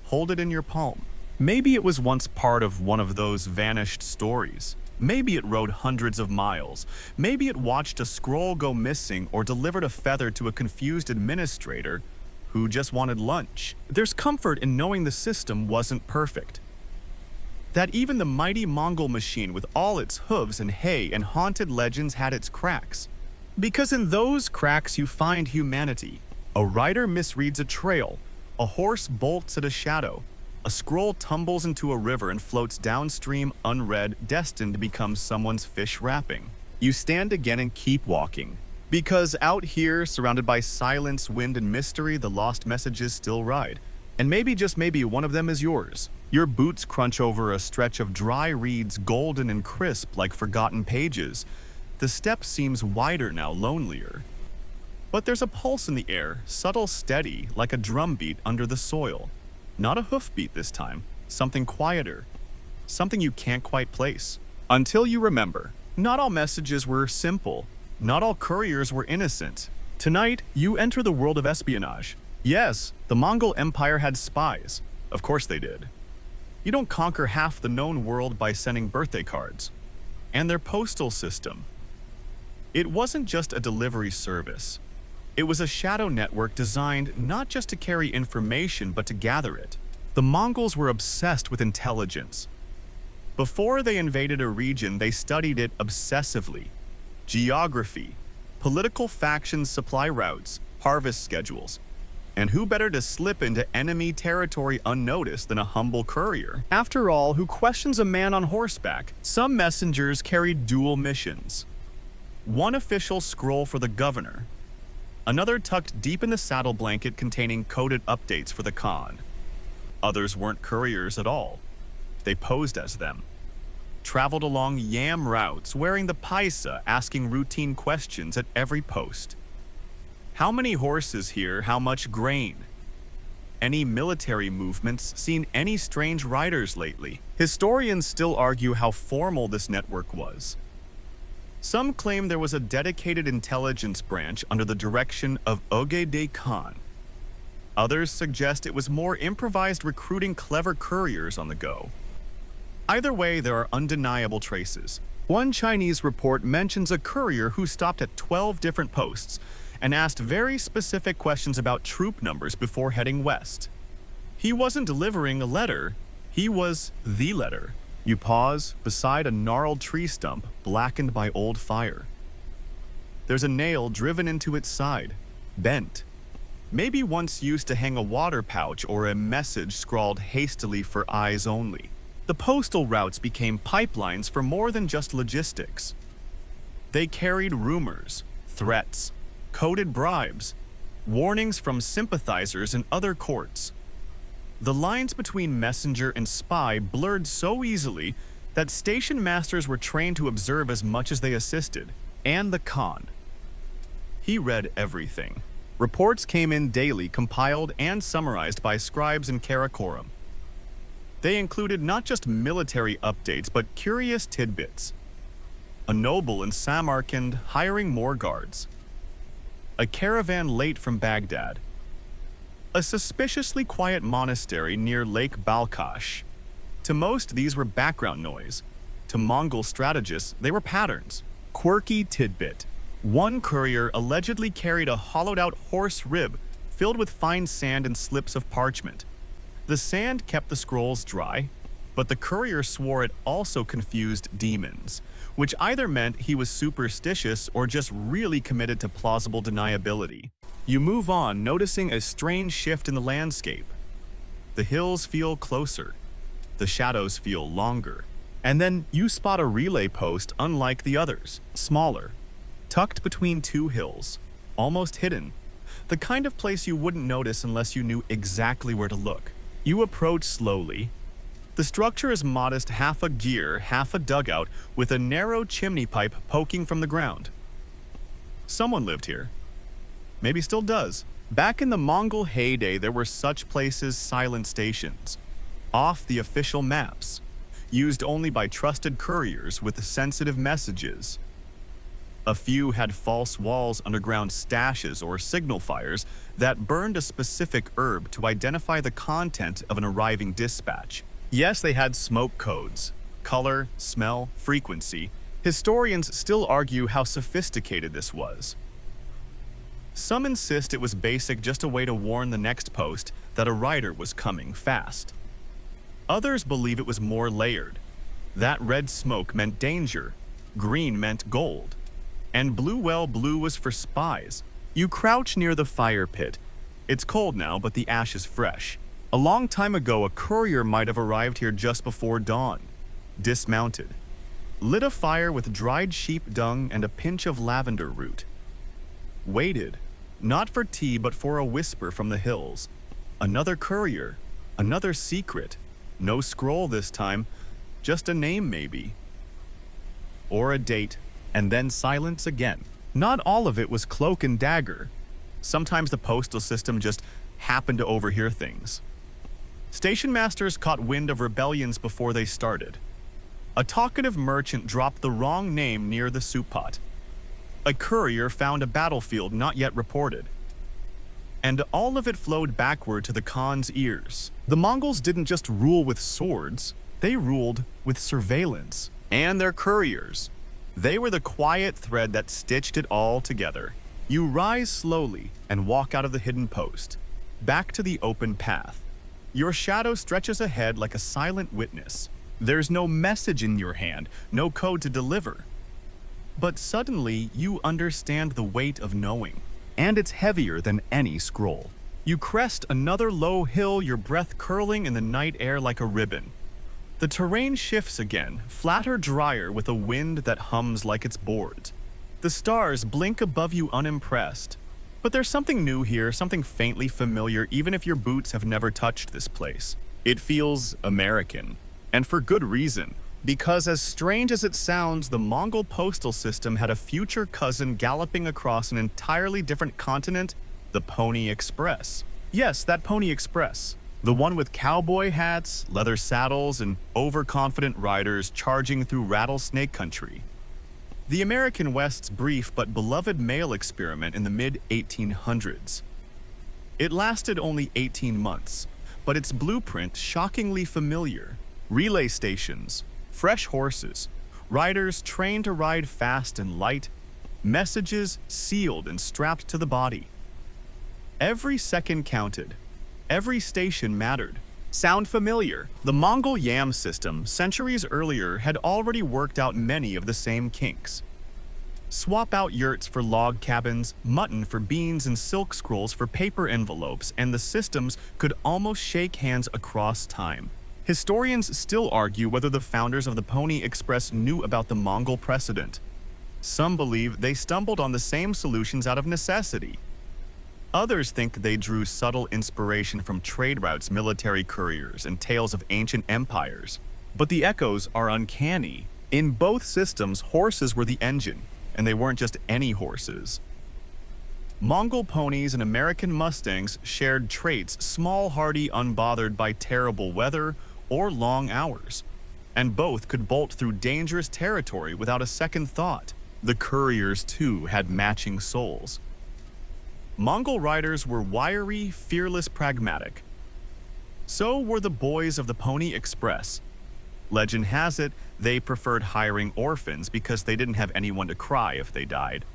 Hold it in your palm. Maybe it was once part of one of those vanished stories. Maybe it rode hundreds of miles. Maybe it watched a scroll go missing or delivered a feather to a confused administrator who just wanted lunch. There's comfort in knowing the system wasn't perfect. That even the mighty Mongol machine with all its hooves and hay and haunted legends had its cracks. Because in those cracks you find humanity. A rider misreads a trail. A horse bolts at a shadow. A scroll tumbles into a river and floats downstream unread, destined to become someone's fish wrapping. You stand again and keep walking. Because out here, surrounded by silence, wind, and mystery, the lost messages still ride. And maybe, just maybe, one of them is yours. Your boots crunch over a stretch of dry reeds, golden and crisp like forgotten pages. The steppe seems wider now, lonelier. But there's a pulse in the air, subtle, steady, like a drumbeat under the soil. Not a hoofbeat this time, something quieter, something you can't quite place. Until you remember, not all messages were simple, not all couriers were innocent. Tonight, you enter the world of espionage. Yes, the Mongol Empire had spies. Of course they did. You don't conquer half the known world by sending birthday cards. And their postal system. It wasn't just a delivery service. It was a shadow network designed not just to carry information, but to gather it. The Mongols were obsessed with intelligence. Before they invaded a region, they studied it obsessively. Geography, political factions, supply routes, harvest schedules. And who better to slip into enemy territory unnoticed than a humble courier? After all, who questions a man on horseback? Some messengers carried dual missions. One official scroll for the governor, another tucked deep in the saddle blanket containing coded updates for the Khan. Others weren't couriers at all. They posed as them. Traveled along yam routes, wearing the paisa, asking routine questions at every post. How many horses here? How much grain? Any military movements? Seen any strange riders lately? Historians still argue how formal this network was. Some claim there was a dedicated intelligence branch under the direction of Ogedei Khan. Others suggest it was more improvised, recruiting clever couriers on the go. Either way, there are undeniable traces. One Chinese report mentions a courier who stopped at 12 different posts and asked very specific questions about troop numbers before heading west. He wasn't delivering a letter, he was the letter. You pause beside a gnarled tree stump blackened by old fire. There's a nail driven into its side, bent. Maybe once used to hang a water pouch or a message scrawled hastily for eyes only. The postal routes became pipelines for more than just logistics. They carried rumors, threats, coded bribes, warnings from sympathizers in other courts. The lines between messenger and spy blurred so easily that station masters were trained to observe as much as they assisted. And the Khan. He read everything. Reports came in daily, compiled and summarized by scribes in Karakoram. They included not just military updates, but curious tidbits. A noble in Samarkand hiring more guards. A caravan late from Baghdad. A suspiciously quiet monastery near Lake Balkhash. To most, these were background noise. To Mongol strategists, they were patterns. Quirky tidbit. One courier allegedly carried a hollowed-out horse rib filled with fine sand and slips of parchment. The sand kept the scrolls dry, but the courier swore it also confused demons, which either meant he was superstitious or just really committed to plausible deniability. You move on, noticing a strange shift in the landscape. The hills feel closer. The shadows feel longer. And then you spot a relay post unlike the others, smaller, tucked between two hills, almost hidden. The kind of place you wouldn't notice unless you knew exactly where to look. You approach slowly. The structure is modest, half a gear, half a dugout, with a narrow chimney pipe poking from the ground. Someone lived here. Maybe still does. Back in the Mongol heyday, there were such places, silent stations, off the official maps, used only by trusted couriers with sensitive messages. A few had false walls, underground stashes, or signal fires that burned a specific herb to identify the content of an arriving dispatch. Yes, they had smoke codes, color, smell, frequency. Historians still argue how sophisticated this was. Some insist it was basic, just a way to warn the next post that a rider was coming fast. Others believe it was more layered. That red smoke meant danger, green meant gold, and blue, well, blue was for spies. You crouch near the fire pit. It's cold now, but the ash is fresh. A long time ago, a courier might have arrived here just before dawn, dismounted, lit a fire with dried sheep dung and a pinch of lavender root. Waited, not for tea but for a whisper from the hills. Another courier, another secret. No scroll this time, just a name maybe. Or a date, and then silence again. Not all of it was cloak and dagger. Sometimes the postal system just happened to overhear things. Station masters caught wind of rebellions before they started. A talkative merchant dropped the wrong name near the soup pot. A courier found a battlefield not yet reported. And all of it flowed backward to the Khan's ears. The Mongols didn't just rule with swords, they ruled with surveillance. And their couriers. They were the quiet thread that stitched it all together. You rise slowly and walk out of the hidden post, back to the open path. Your shadow stretches ahead like a silent witness. There's no message in your hand, no code to deliver. But suddenly, you understand the weight of knowing, and it's heavier than any scroll. You crest another low hill, your breath curling in the night air like a ribbon. The terrain shifts again, flatter, drier, with a wind that hums like it's bored. The stars blink above you unimpressed. But there's something new here, something faintly familiar, even if your boots have never touched this place. It feels American, and for good reason. Because as strange as it sounds, the Mongol postal system had a future cousin galloping across an entirely different continent, the Pony Express. Yes, that Pony Express. The one with cowboy hats, leather saddles, and overconfident riders charging through rattlesnake country. The American West's brief but beloved mail experiment in the mid-1800s. It lasted only 18 months, but its blueprint shockingly familiar. Relay stations, fresh horses, riders trained to ride fast and light, messages sealed and strapped to the body. Every second counted. Every station mattered. Sound familiar? The Mongol yam system, centuries earlier, had already worked out many of the same kinks. Swap out yurts for log cabins, mutton for beans, and silk scrolls for paper envelopes, and the systems could almost shake hands across time. Historians still argue whether the founders of the Pony Express knew about the Mongol precedent. Some believe they stumbled on the same solutions out of necessity. Others think they drew subtle inspiration from trade routes, military couriers, and tales of ancient empires. But the echoes are uncanny. In both systems, horses were the engine, and they weren't just any horses. Mongol ponies and American Mustangs shared traits: small, hardy, unbothered by terrible weather or long hours. And both could bolt through dangerous territory without a second thought. The couriers, too, had matching souls. Mongol riders were wiry, fearless, pragmatic. So were the boys of the Pony Express. Legend has it, they preferred hiring orphans because they didn't have anyone to cry if they died.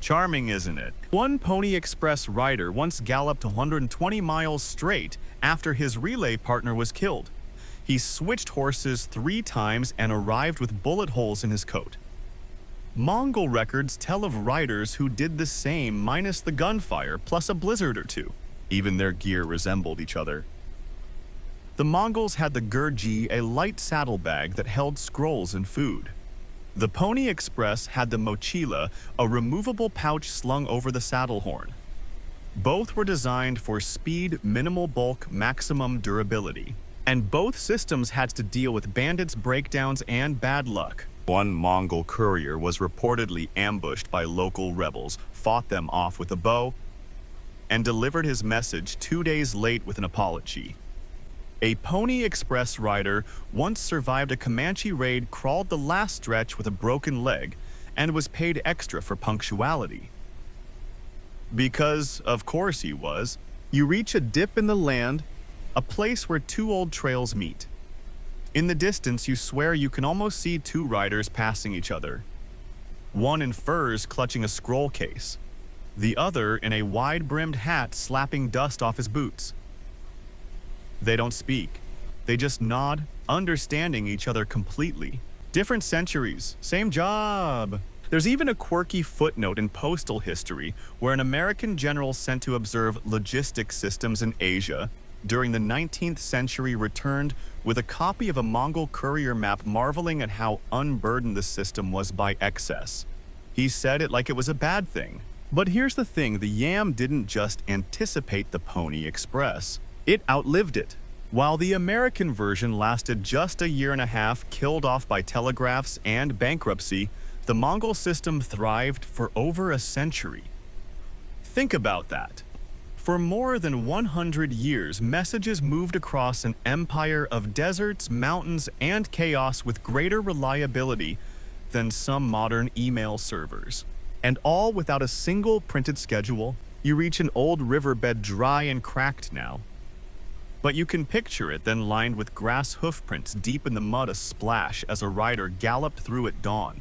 Charming, isn't it? One Pony Express rider once galloped 120 miles straight after his relay partner was killed. He switched horses 3 times and arrived with bullet holes in his coat. Mongol records tell of riders who did the same minus the gunfire plus a blizzard or two. Even their gear resembled each other. The Mongols had the gurji, a light saddlebag that held scrolls and food. The Pony Express had the mochila, a removable pouch slung over the saddle horn. Both were designed for speed, minimal bulk, maximum durability. And both systems had to deal with bandits, breakdowns, and bad luck. One Mongol courier was reportedly ambushed by local rebels, fought them off with a bow, and delivered his message 2 days late with an apology. A Pony Express rider once survived a Comanche raid, crawled the last stretch with a broken leg, and was paid extra for punctuality. Because, of course he was, you reach a dip in the land, a place where 2 old trails meet. In the distance, you swear you can almost see 2 riders passing each other. One in furs clutching a scroll case, the other in a wide-brimmed hat slapping dust off his boots. They don't speak. They just nod, understanding each other completely. Different centuries, same job. There's even a quirky footnote in postal history where an American general sent to observe logistics systems in Asia during the 19th century returned with a copy of a Mongol courier map, marveling at how unburdened the system was by excess. He said it like it was a bad thing. But here's the thing, the Yam didn't just anticipate the Pony Express. It outlived it. While the American version lasted just a year and a half, killed off by telegraphs and bankruptcy, the Mongol system thrived for over a century. Think about that. For more than 100 years, messages moved across an empire of deserts, mountains, and chaos with greater reliability than some modern email servers. And all without a single printed schedule. You reach an old riverbed dry and cracked now. But you can picture it then lined with grass hoofprints deep in the mud a-splash as a rider galloped through at dawn.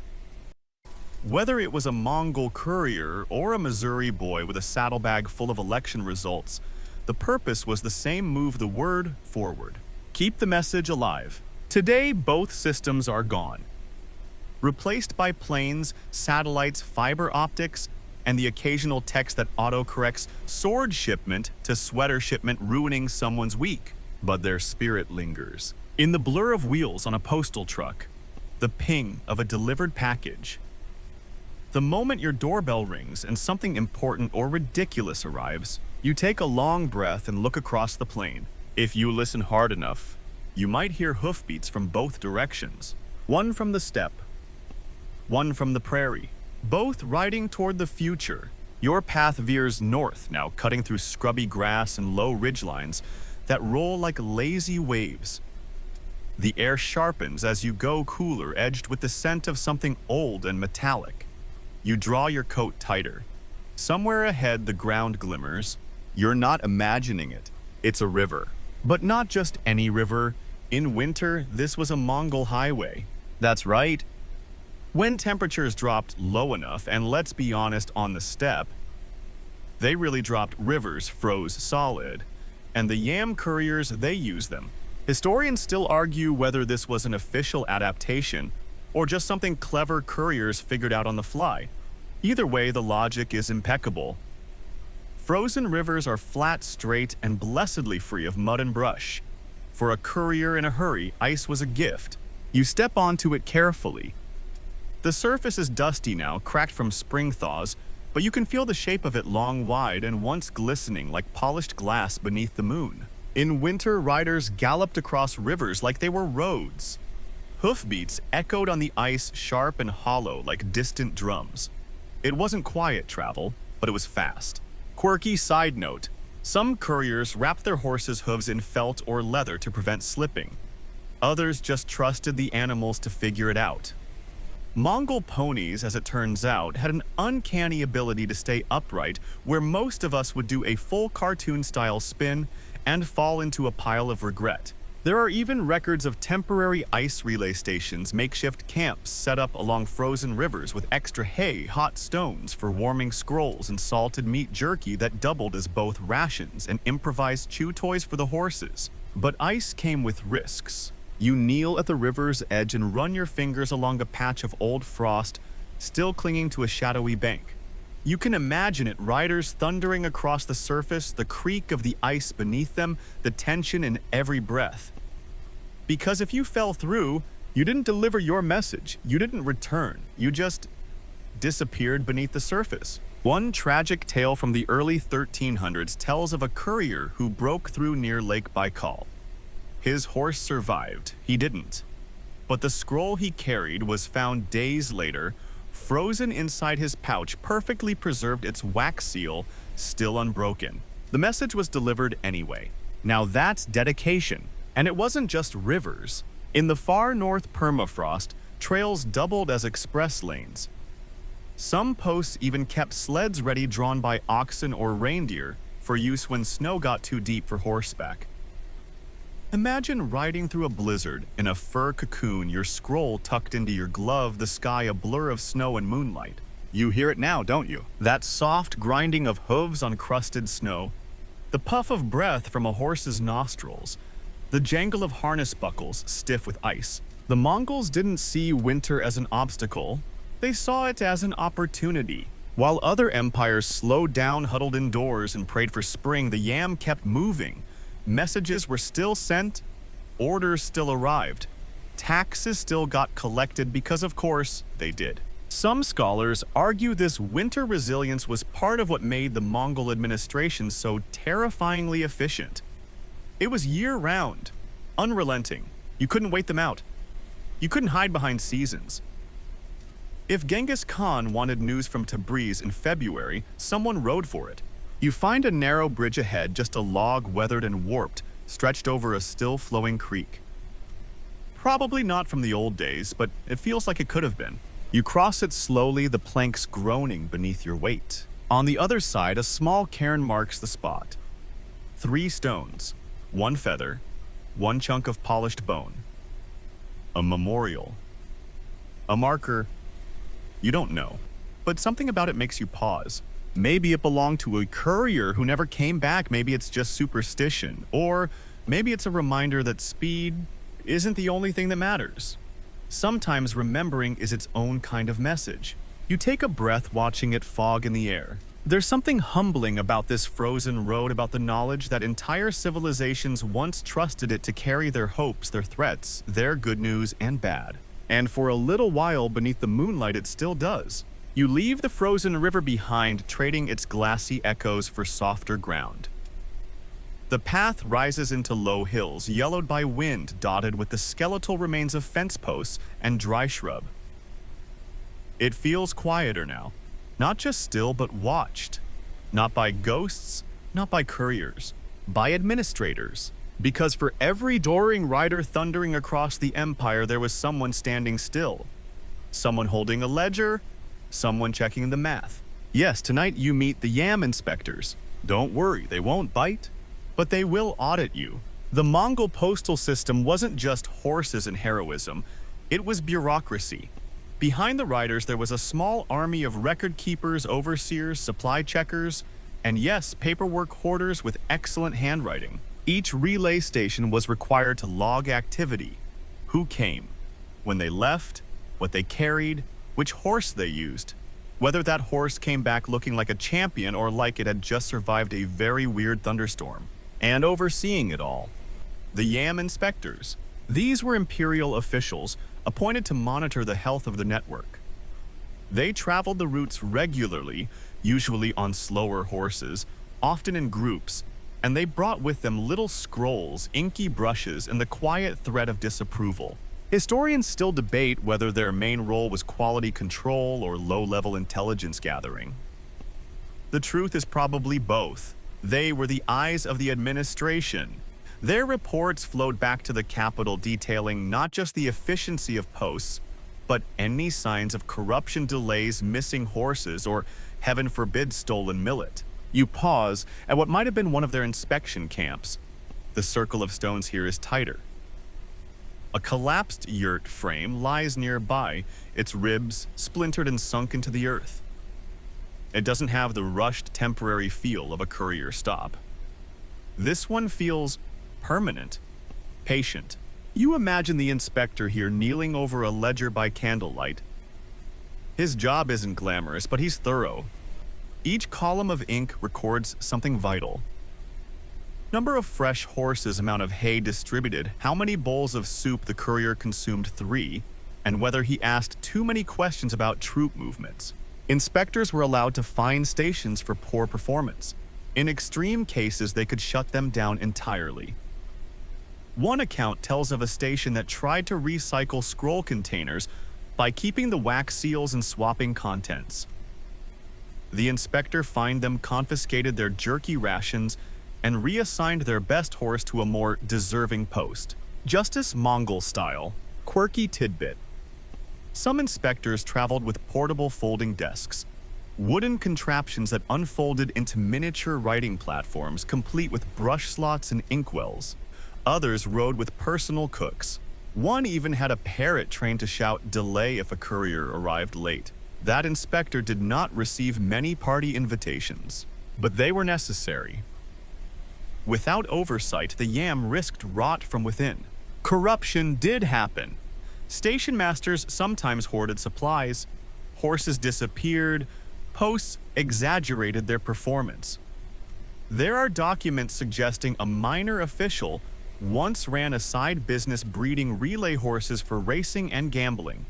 Whether it was a Mongol courier or a Missouri boy with a saddlebag full of election results, the purpose was the same: move the word forward. Keep the message alive. Today, both systems are gone. Replaced by planes, satellites, fiber optics, and the occasional text that autocorrects sword shipment to sweater shipment, ruining someone's week. But their spirit lingers. In the blur of wheels on a postal truck, the ping of a delivered package, the moment your doorbell rings and something important or ridiculous arrives, you take a long breath and look across the plain. If you listen hard enough, you might hear hoofbeats from both directions. One from the steppe, one from the prairie, both riding toward the future. Your path veers north now, cutting through scrubby grass and low ridgelines that roll like lazy waves. The air sharpens as you go, cooler, edged with the scent of something old and metallic. You draw your coat tighter. Somewhere ahead, the ground glimmers. You're not imagining it. It's a river. But not just any river. In winter, this was a Mongol highway. That's right. When temperatures dropped low enough, and let's be honest, on the steppe, they really dropped, rivers froze solid. And the Yam couriers, they use them. Historians still argue whether this was an official adaptation or just something clever couriers figured out on the fly. Either way, the logic is impeccable. Frozen rivers are flat, straight, and blessedly free of mud and brush. For a courier in a hurry, ice was a gift. You step onto it carefully. The surface is dusty now, cracked from spring thaws, but you can feel the shape of it long, wide, and once glistening like polished glass beneath the moon. In winter, riders galloped across rivers like they were roads. Hoofbeats echoed on the ice, sharp and hollow like distant drums. It wasn't quiet travel, but it was fast. Quirky side note: some couriers wrapped their horses' hooves in felt or leather to prevent slipping. Others just trusted the animals to figure it out. Mongol ponies, as it turns out, had an uncanny ability to stay upright where most of us would do a full cartoon-style spin and fall into a pile of regret. There are even records of temporary ice relay stations, makeshift camps set up along frozen rivers with extra hay, hot stones for warming scrolls, and salted meat jerky that doubled as both rations and improvised chew toys for the horses. But ice came with risks. You kneel at the river's edge and run your fingers along a patch of old frost, still clinging to a shadowy bank. You can imagine it, riders thundering across the surface, the creak of the ice beneath them, the tension in every breath. Because if you fell through, you didn't deliver your message, you didn't return, you just disappeared beneath the surface. One tragic tale from the early 1300s tells of a courier who broke through near Lake Baikal. His horse survived, he didn't. But the scroll he carried was found days later, frozen inside his pouch, perfectly preserved, its wax seal still unbroken. The message was delivered anyway. Now that's dedication. And it wasn't just rivers. In the far north permafrost, trails doubled as express lanes. Some posts even kept sleds ready, drawn by oxen or reindeer, for use when snow got too deep for horseback. Imagine riding through a blizzard in a fur cocoon, your scroll tucked into your glove, the sky a blur of snow and moonlight. You hear it now, don't you? That soft grinding of hooves on crusted snow, the puff of breath from a horse's nostrils, the jangle of harness buckles stiff with ice. The Mongols didn't see winter as an obstacle, they saw it as an opportunity. While other empires slowed down, huddled indoors, and prayed for spring, the Yam kept moving. Messages were still sent, orders still arrived, taxes still got collected because, of course, they did. Some scholars argue this winter resilience was part of what made the Mongol administration so terrifyingly efficient. It was year-round, unrelenting. You couldn't wait them out. You couldn't hide behind seasons. If Genghis Khan wanted news from Tabriz in February, someone rode for it. You find a narrow bridge ahead, just a log weathered and warped, stretched over a still-flowing creek. Probably not from the old days, but it feels like it could have been. You cross it slowly, the planks groaning beneath your weight. On the other side, a small cairn marks the spot. 3 stones, 1 feather, 1 chunk of polished bone. A memorial. A marker. You don't know, but something about it makes you pause. Maybe it belonged to a courier who never came back. Maybe it's just superstition. Or maybe it's a reminder that speed isn't the only thing that matters. Sometimes remembering is its own kind of message. You take a breath watching it fog in the air. There's something humbling about this frozen road, about the knowledge that entire civilizations once trusted it to carry their hopes, their threats, their good news and bad. And for a little while beneath the moonlight it still does. You leave the frozen river behind, trading its glassy echoes for softer ground. The path rises into low hills, yellowed by wind, dotted with the skeletal remains of fence posts and dry shrub. It feels quieter now, not just still but watched. Not by ghosts, not by couriers, by administrators. Because for every soaring rider thundering across the empire, there was someone standing still. Someone holding a ledger, someone checking the math. Yes, tonight you meet the yam inspectors. Don't worry, they won't bite, but they will audit you. The Mongol postal system wasn't just horses and heroism, it was bureaucracy. Behind the riders, there was a small army of record keepers, overseers, supply checkers, and yes, paperwork hoarders with excellent handwriting. Each relay station was required to log activity. Who came, when they left, what they carried, which horse they used, whether that horse came back looking like a champion or like it had just survived a very weird thunderstorm. And overseeing it all, the yam inspectors. These were imperial officials appointed to monitor the health of the network. They traveled the routes regularly, usually on slower horses, often in groups, and they brought with them little scrolls, inky brushes, and the quiet thread of disapproval. Historians still debate whether their main role was quality control or low-level intelligence gathering. The truth is probably both. They were the eyes of the administration. Their reports flowed back to the capital detailing not just the efficiency of posts, but any signs of corruption, delays, missing horses, or, heaven forbid, stolen millet. You pause at what might have been one of their inspection camps. The circle of stones here is tighter. A collapsed yurt frame lies nearby, its ribs splintered and sunk into the earth. It doesn't have the rushed, temporary feel of a courier stop. This one feels permanent, patient. You imagine the inspector here kneeling over a ledger by candlelight. His job isn't glamorous, but he's thorough. Each column of ink records something vital. Number of fresh horses, amount of hay distributed, how many bowls of soup the courier consumed 3, and whether he asked too many questions about troop movements. Inspectors were allowed to fine stations for poor performance. In extreme cases, they could shut them down entirely. One account tells of a station that tried to recycle scroll containers by keeping the wax seals and swapping contents. The inspector fined them, confiscated their jerky rations, and reassigned their best horse to a more deserving post. Justice Mongol style. Quirky tidbit. Some inspectors traveled with portable folding desks, wooden contraptions that unfolded into miniature writing platforms complete with brush slots and inkwells. Others rode with personal cooks. One even had a parrot trained to shout delay if a courier arrived late. That inspector did not receive many party invitations, but they were necessary. Without oversight, the yam risked rot from within. Corruption did happen. Station masters sometimes hoarded supplies, horses disappeared, posts exaggerated their performance. There are documents suggesting a minor official once ran a side business breeding relay horses for racing and gambling.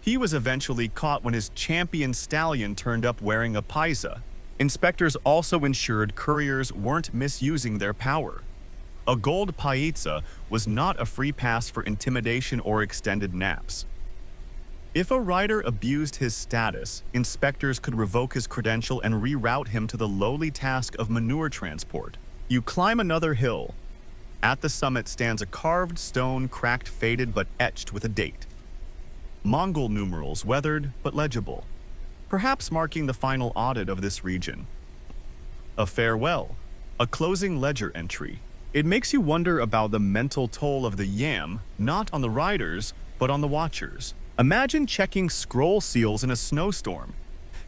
He was eventually caught when his champion stallion turned up wearing a paisa. Inspectors also ensured couriers weren't misusing their power. A gold paitsa was not a free pass for intimidation or extended naps. If a rider abused his status, inspectors could revoke his credential and reroute him to the lowly task of manure transport. You climb another hill. At the summit stands a carved stone, cracked, faded, but etched with a date. Mongol numerals, weathered but legible, perhaps marking the final audit of this region. A farewell, a closing ledger entry. It makes you wonder about the mental toll of the yam, not on the riders, but on the watchers. Imagine checking scroll seals in a snowstorm,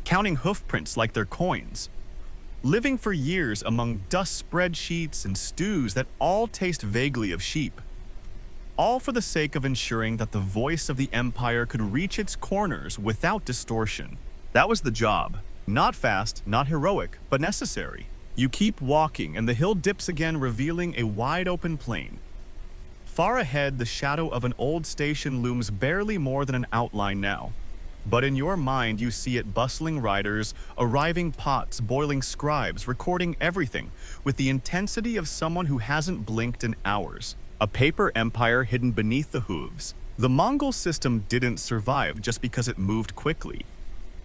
counting hoofprints like they're coins, living for years among dust spreadsheets and stews that all taste vaguely of sheep, all for the sake of ensuring that the voice of the empire could reach its corners without distortion. That was the job. Not fast, not heroic, but necessary. You keep walking, and the hill dips again, revealing a wide-open plain. Far ahead, the shadow of an old station looms barely more than an outline now. But in your mind, you see it bustling riders, arriving pots, boiling scribes, recording everything with the intensity of someone who hasn't blinked in hours. A paper empire hidden beneath the hooves. The Mongol system didn't survive just because it moved quickly.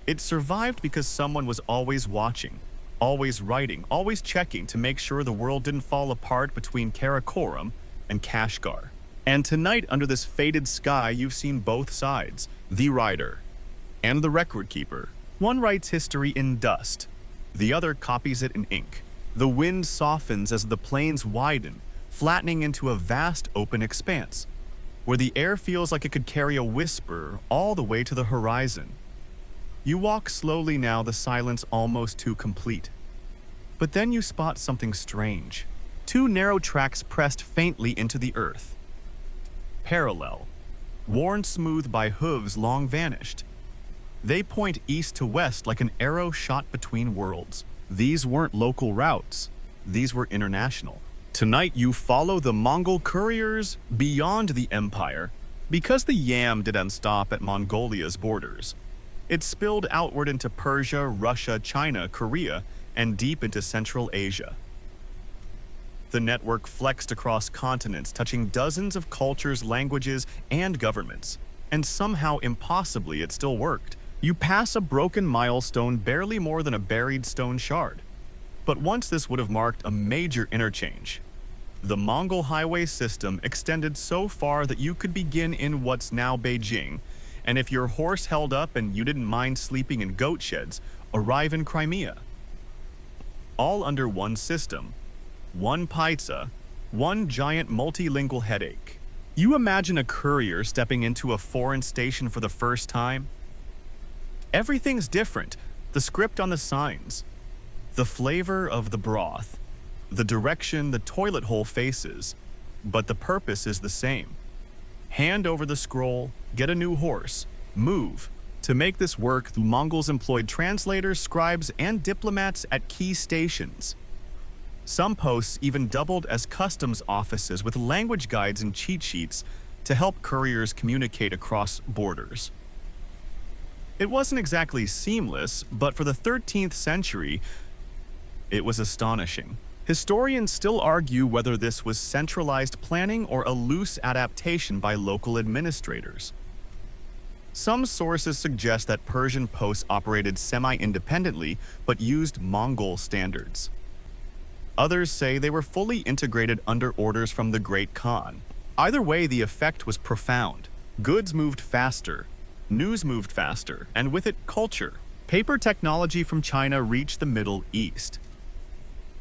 It survived because someone was always watching, always writing, always checking to make sure the world didn't fall apart between Karakoram and Kashgar. And tonight, under this faded sky, you've seen both sides, the rider and the record keeper. One writes history in dust, the other copies it in ink. The wind softens as the plains widen, flattening into a vast open expanse, where the air feels like it could carry a whisper all the way to the horizon. You walk slowly now, the silence almost too complete. But then you spot something strange. Two narrow tracks pressed faintly into the earth. Parallel, worn smooth by hooves long vanished. They point east to west like an arrow shot between worlds. These weren't local routes. These were international. Tonight you follow the Mongol couriers beyond the empire. Because the yam didn't stop at Mongolia's borders, it spilled outward into Persia, Russia, China, Korea, and deep into Central Asia. The network flexed across continents, touching dozens of cultures, languages, and governments. And somehow, impossibly, it still worked. You pass a broken milestone, barely more than a buried stone shard. But once this would have marked a major interchange. The Mongol highway system extended so far that you could begin in what's now Beijing, and if your horse held up and you didn't mind sleeping in goat sheds, arrive in Crimea. All under one system. One paitsa, one giant multilingual headache. You imagine a courier stepping into a foreign station for the first time? Everything's different. The script on the signs, the flavor of the broth, the direction the toilet hole faces, but the purpose is the same. Hand over the scroll, get a new horse, move. To make this work, the Mongols employed translators, scribes, and diplomats at key stations. Some posts even doubled as customs offices with language guides and cheat sheets to help couriers communicate across borders. It wasn't exactly seamless, but for the 13th century, it was astonishing. Historians still argue whether this was centralized planning or a loose adaptation by local administrators. Some sources suggest that Persian posts operated semi-independently but used Mongol standards. Others say they were fully integrated under orders from the Great Khan. Either way, the effect was profound. Goods moved faster, news moved faster, and with it, culture. Paper technology from China reached the Middle East.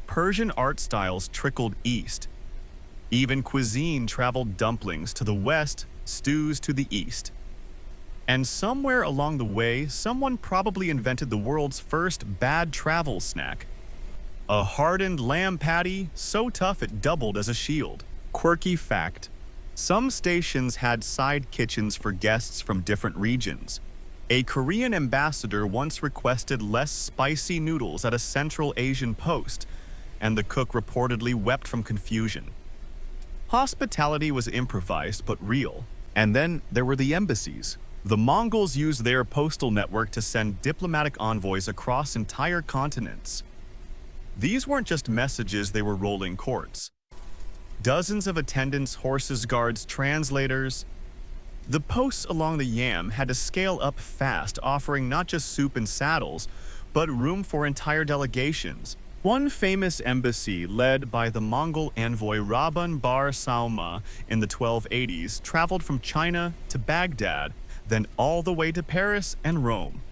Persian art styles trickled east. Even cuisine traveled dumplings to the west, stews to the east. And somewhere along the way, someone probably invented the world's first bad travel snack. A hardened lamb patty, so tough it doubled as a shield. Quirky fact: some stations had side kitchens for guests from different regions. A Korean ambassador once requested less spicy noodles at a Central Asian post, and the cook reportedly wept from confusion. Hospitality was improvised but real. And then there were the embassies. The Mongols used their postal network to send diplomatic envoys across entire continents. These weren't just messages, they were rolling courts. Dozens of attendants, horses, guards, translators. The posts along the Yam had to scale up fast, offering not just soup and saddles, but room for entire delegations. One famous embassy, led by the Mongol envoy Raban Bar Sauma in the 1280s, traveled from China to Baghdad, then all the way to Paris and Rome.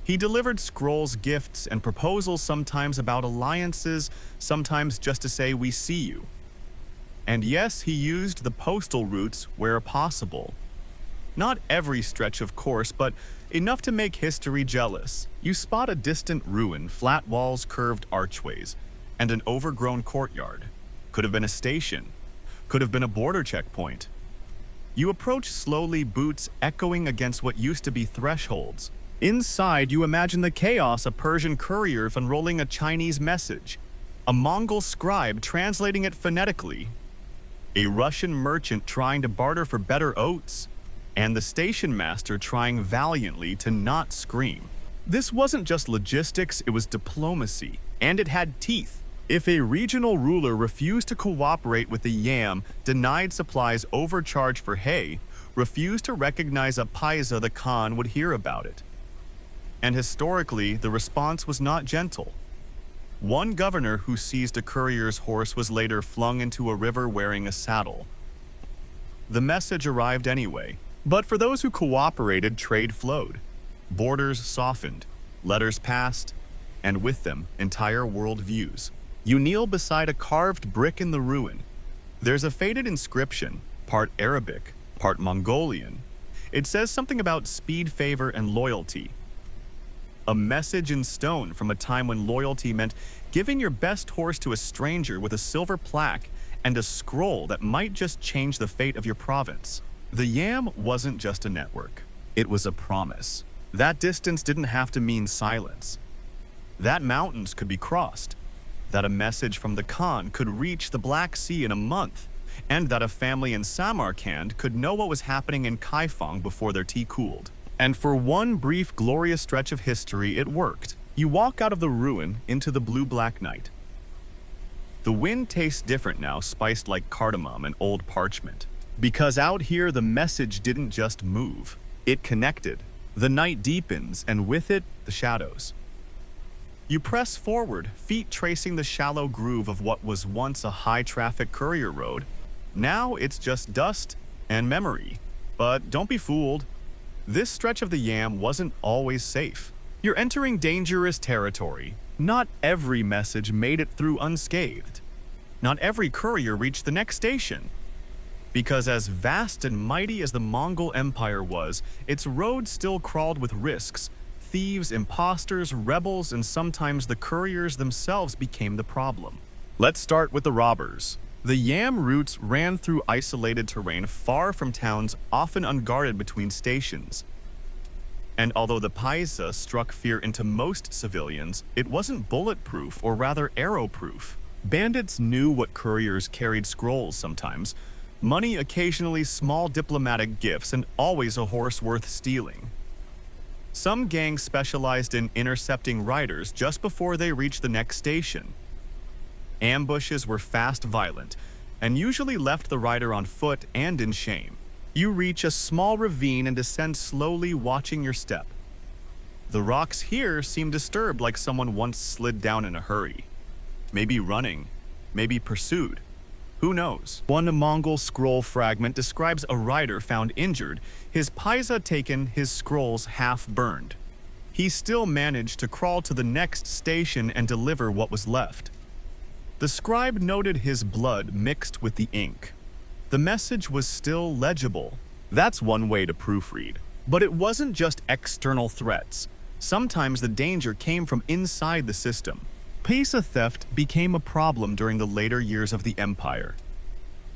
He delivered scrolls, gifts, and proposals, sometimes about alliances, sometimes just to say, "We see you." And yes, he used the postal routes where possible. Not every stretch, of course, but enough to make history jealous. You spot a distant ruin, flat walls, curved archways, and an overgrown courtyard. Could have been a station. Could have been a border checkpoint. You approach slowly, boots echoing against what used to be thresholds. Inside, you imagine the chaos: a Persian courier unrolling a Chinese message, a Mongol scribe translating it phonetically, a Russian merchant trying to barter for better oats, and the station master trying valiantly to not scream. This wasn't just logistics, it was diplomacy, and it had teeth. If a regional ruler refused to cooperate with the Yam, denied supplies, overcharged for hay, refused to recognize a paisa, the Khan would hear about it. And historically, the response was not gentle. One governor who seized a courier's horse was later flung into a river wearing a saddle. The message arrived anyway, but for those who cooperated, trade flowed. Borders softened, letters passed, and with them, entire world views. You kneel beside a carved brick in the ruin. There's a faded inscription, part Arabic, part Mongolian. It says something about speed, favor, and loyalty. A message in stone from a time when loyalty meant giving your best horse to a stranger with a silver plaque and a scroll that might just change the fate of your province. The Yam wasn't just a network. It was a promise. That distance didn't have to mean silence. That mountains could be crossed. That a message from the Khan could reach the Black Sea in a month. And that a family in Samarkand could know what was happening in Kaifeng before their tea cooled. And for one brief, glorious stretch of history, it worked. You walk out of the ruin into the blue-black night. The wind tastes different now, spiced like cardamom and old parchment. Because out here, the message didn't just move. It connected. The night deepens, and with it, the shadows. You press forward, feet tracing the shallow groove of what was once a high-traffic courier road. Now it's just dust and memory. But don't be fooled. This stretch of the Yam wasn't always safe. You're entering dangerous territory. Not every message made it through unscathed. Not every courier reached the next station. Because as vast and mighty as the Mongol Empire was, its roads still crawled with risks. Thieves, imposters, rebels, and sometimes the couriers themselves became the problem. Let's start with the robbers. The Yam routes ran through isolated terrain far from towns, often unguarded between stations. And although the paisa struck fear into most civilians, it wasn't bulletproof, or rather arrow-proof. Bandits knew what couriers carried: scrolls sometimes, money occasionally, small diplomatic gifts, and always a horse worth stealing. Some gangs specialized in intercepting riders just before they reached the next station. Ambushes were fast, violent, and usually left the rider on foot and in shame. You reach a small ravine and descend slowly, watching your step. The rocks here seem disturbed, like someone once slid down in a hurry. Maybe running, maybe pursued. Who knows? One Mongol scroll fragment describes a rider found injured, his paisa taken, his scrolls half burned. He still managed to crawl to the next station and deliver what was left. The scribe noted his blood mixed with the ink. The message was still legible. That's one way to proofread. But it wasn't just external threats. Sometimes the danger came from inside the system. Paisa theft became a problem during the later years of the empire.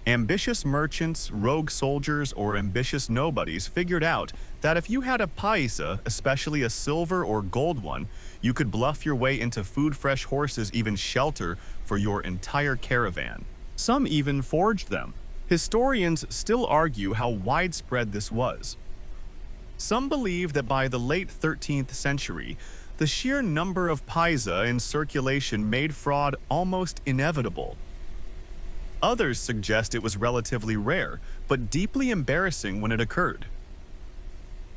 Ambitious merchants, rogue soldiers, or ambitious nobodies figured out that if you had a paisa, especially a silver or gold one, you could bluff your way into food, fresh horses, even shelter for your entire caravan. Some even forged them. Historians still argue how widespread this was. Some believe that by the late 13th century, the sheer number of paisa in circulation made fraud almost inevitable. Others suggest it was relatively rare, but deeply embarrassing when it occurred.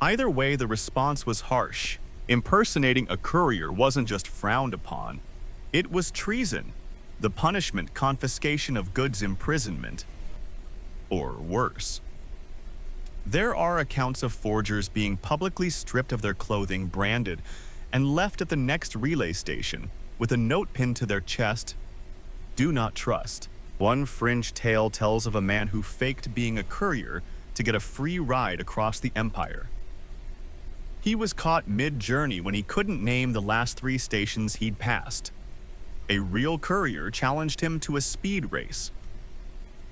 Either way, the response was harsh. Impersonating a courier wasn't just frowned upon. It was treason. The punishment, confiscation of goods, imprisonment. Or worse. There are accounts of forgers being publicly stripped of their clothing, branded, and left at the next relay station with a note pinned to their chest, "Do not trust." One fringe tale tells of a man who faked being a courier to get a free ride across the empire. He was caught mid-journey when he couldn't name the last 3 stations he'd passed. A real courier challenged him to a speed race.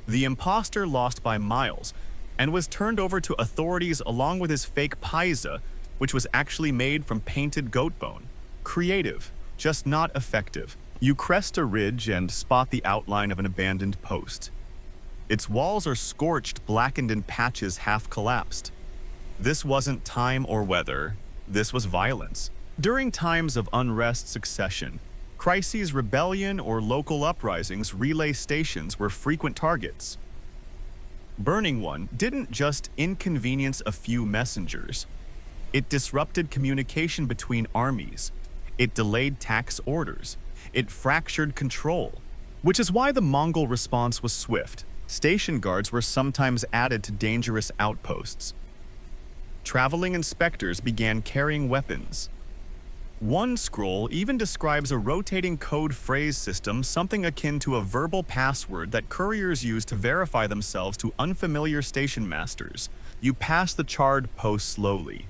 The imposter lost by miles and was turned over to authorities along with his fake paisa, which was actually made from painted goat bone. Creative, just not effective. You crest a ridge and spot the outline of an abandoned post. Its walls are scorched, blackened in patches, half collapsed. This wasn't time or weather, this was violence. During times of unrest, succession, crises, rebellion, or local uprisings, relay stations were frequent targets. Burning one didn't just inconvenience a few messengers. It disrupted communication between armies. It delayed tax orders. It fractured control. Which is why the Mongol response was swift. Station guards were sometimes added to dangerous outposts. Traveling inspectors began carrying weapons. One scroll even describes a rotating code phrase system, something akin to a verbal password that couriers use to verify themselves to unfamiliar station masters. You pass the charred post slowly.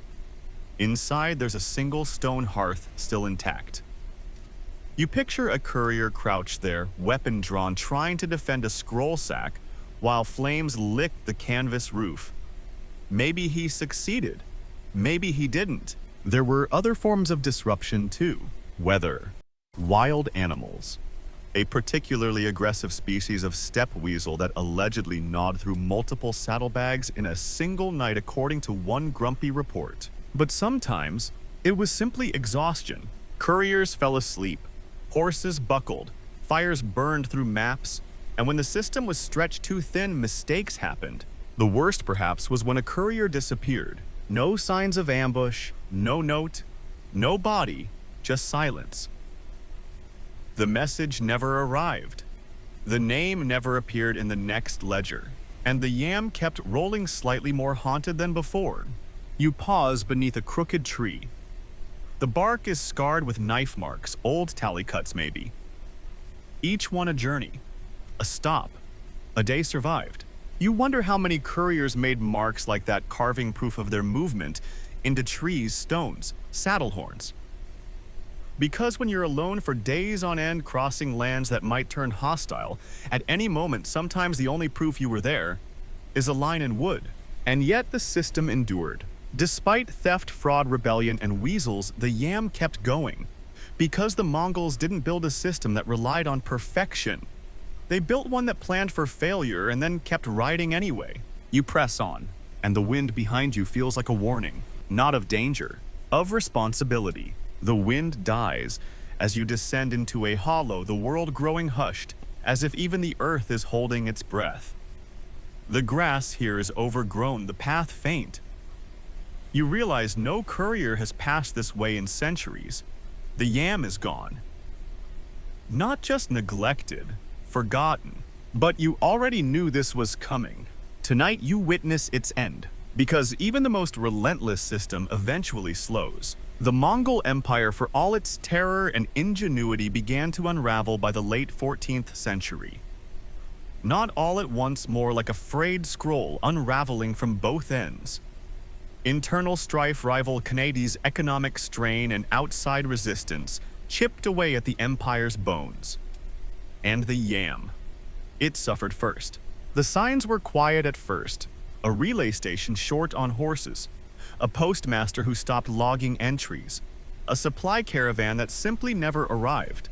Inside, there's a single stone hearth still intact. You picture a courier crouched there, weapon drawn, trying to defend a scroll sack while flames lick the canvas roof. Maybe he succeeded. Maybe he didn't. There were other forms of disruption too. Weather, wild animals, a particularly aggressive species of steppe weasel that allegedly gnawed through multiple saddlebags in a single night according to one grumpy report. But sometimes, it was simply exhaustion. Couriers fell asleep, horses buckled, fires burned through maps, and when the system was stretched too thin, mistakes happened. The worst, perhaps, was when a courier disappeared. No signs of ambush, no note, no body, just silence. The message never arrived. The name never appeared in the next ledger, and the yam kept rolling, slightly more haunted than before. You pause beneath a crooked tree. The bark is scarred with knife marks, old tally cuts maybe. Each one a journey, a stop, a day survived. You wonder how many couriers made marks like that, carving proof of their movement into trees, stones, saddle horns. Because when you're alone for days on end, crossing lands that might turn hostile, at any moment, sometimes the only proof you were there is a line in wood. And yet the system endured. Despite theft, fraud, rebellion, and weasels, the yam kept going. Because the Mongols didn't build a system that relied on perfection. They built one that planned for failure and then kept riding anyway. You press on, and the wind behind you feels like a warning, not of danger, of responsibility. The wind dies as you descend into a hollow, the world growing hushed, as if even the earth is holding its breath. The grass here is overgrown, the path faint. You realize no courier has passed this way in centuries. The yam is gone. Not just neglected, forgotten, but you already knew this was coming. Tonight you witness its end, because even the most relentless system eventually slows. The Mongol Empire, for all its terror and ingenuity, began to unravel by the late 14th century. Not all at once, more like a frayed scroll unraveling from both ends. Internal strife, rival Canada's economic strain, and outside resistance chipped away at the empire's bones. And the yam. It suffered first. The signs were quiet at first. A relay station short on horses. A postmaster who stopped logging entries. A supply caravan that simply never arrived.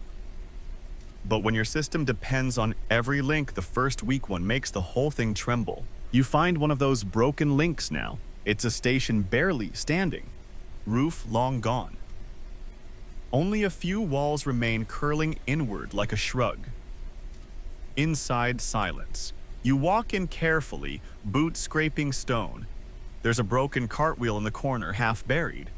But when your system depends on every link, the first weak one makes the whole thing tremble. You find one of those broken links now. It's a station barely standing. Roof long gone. Only a few walls remain curling inward like a shrug. Inside, silence. You walk in carefully, boots scraping stone. There's a broken cartwheel in the corner, half buried.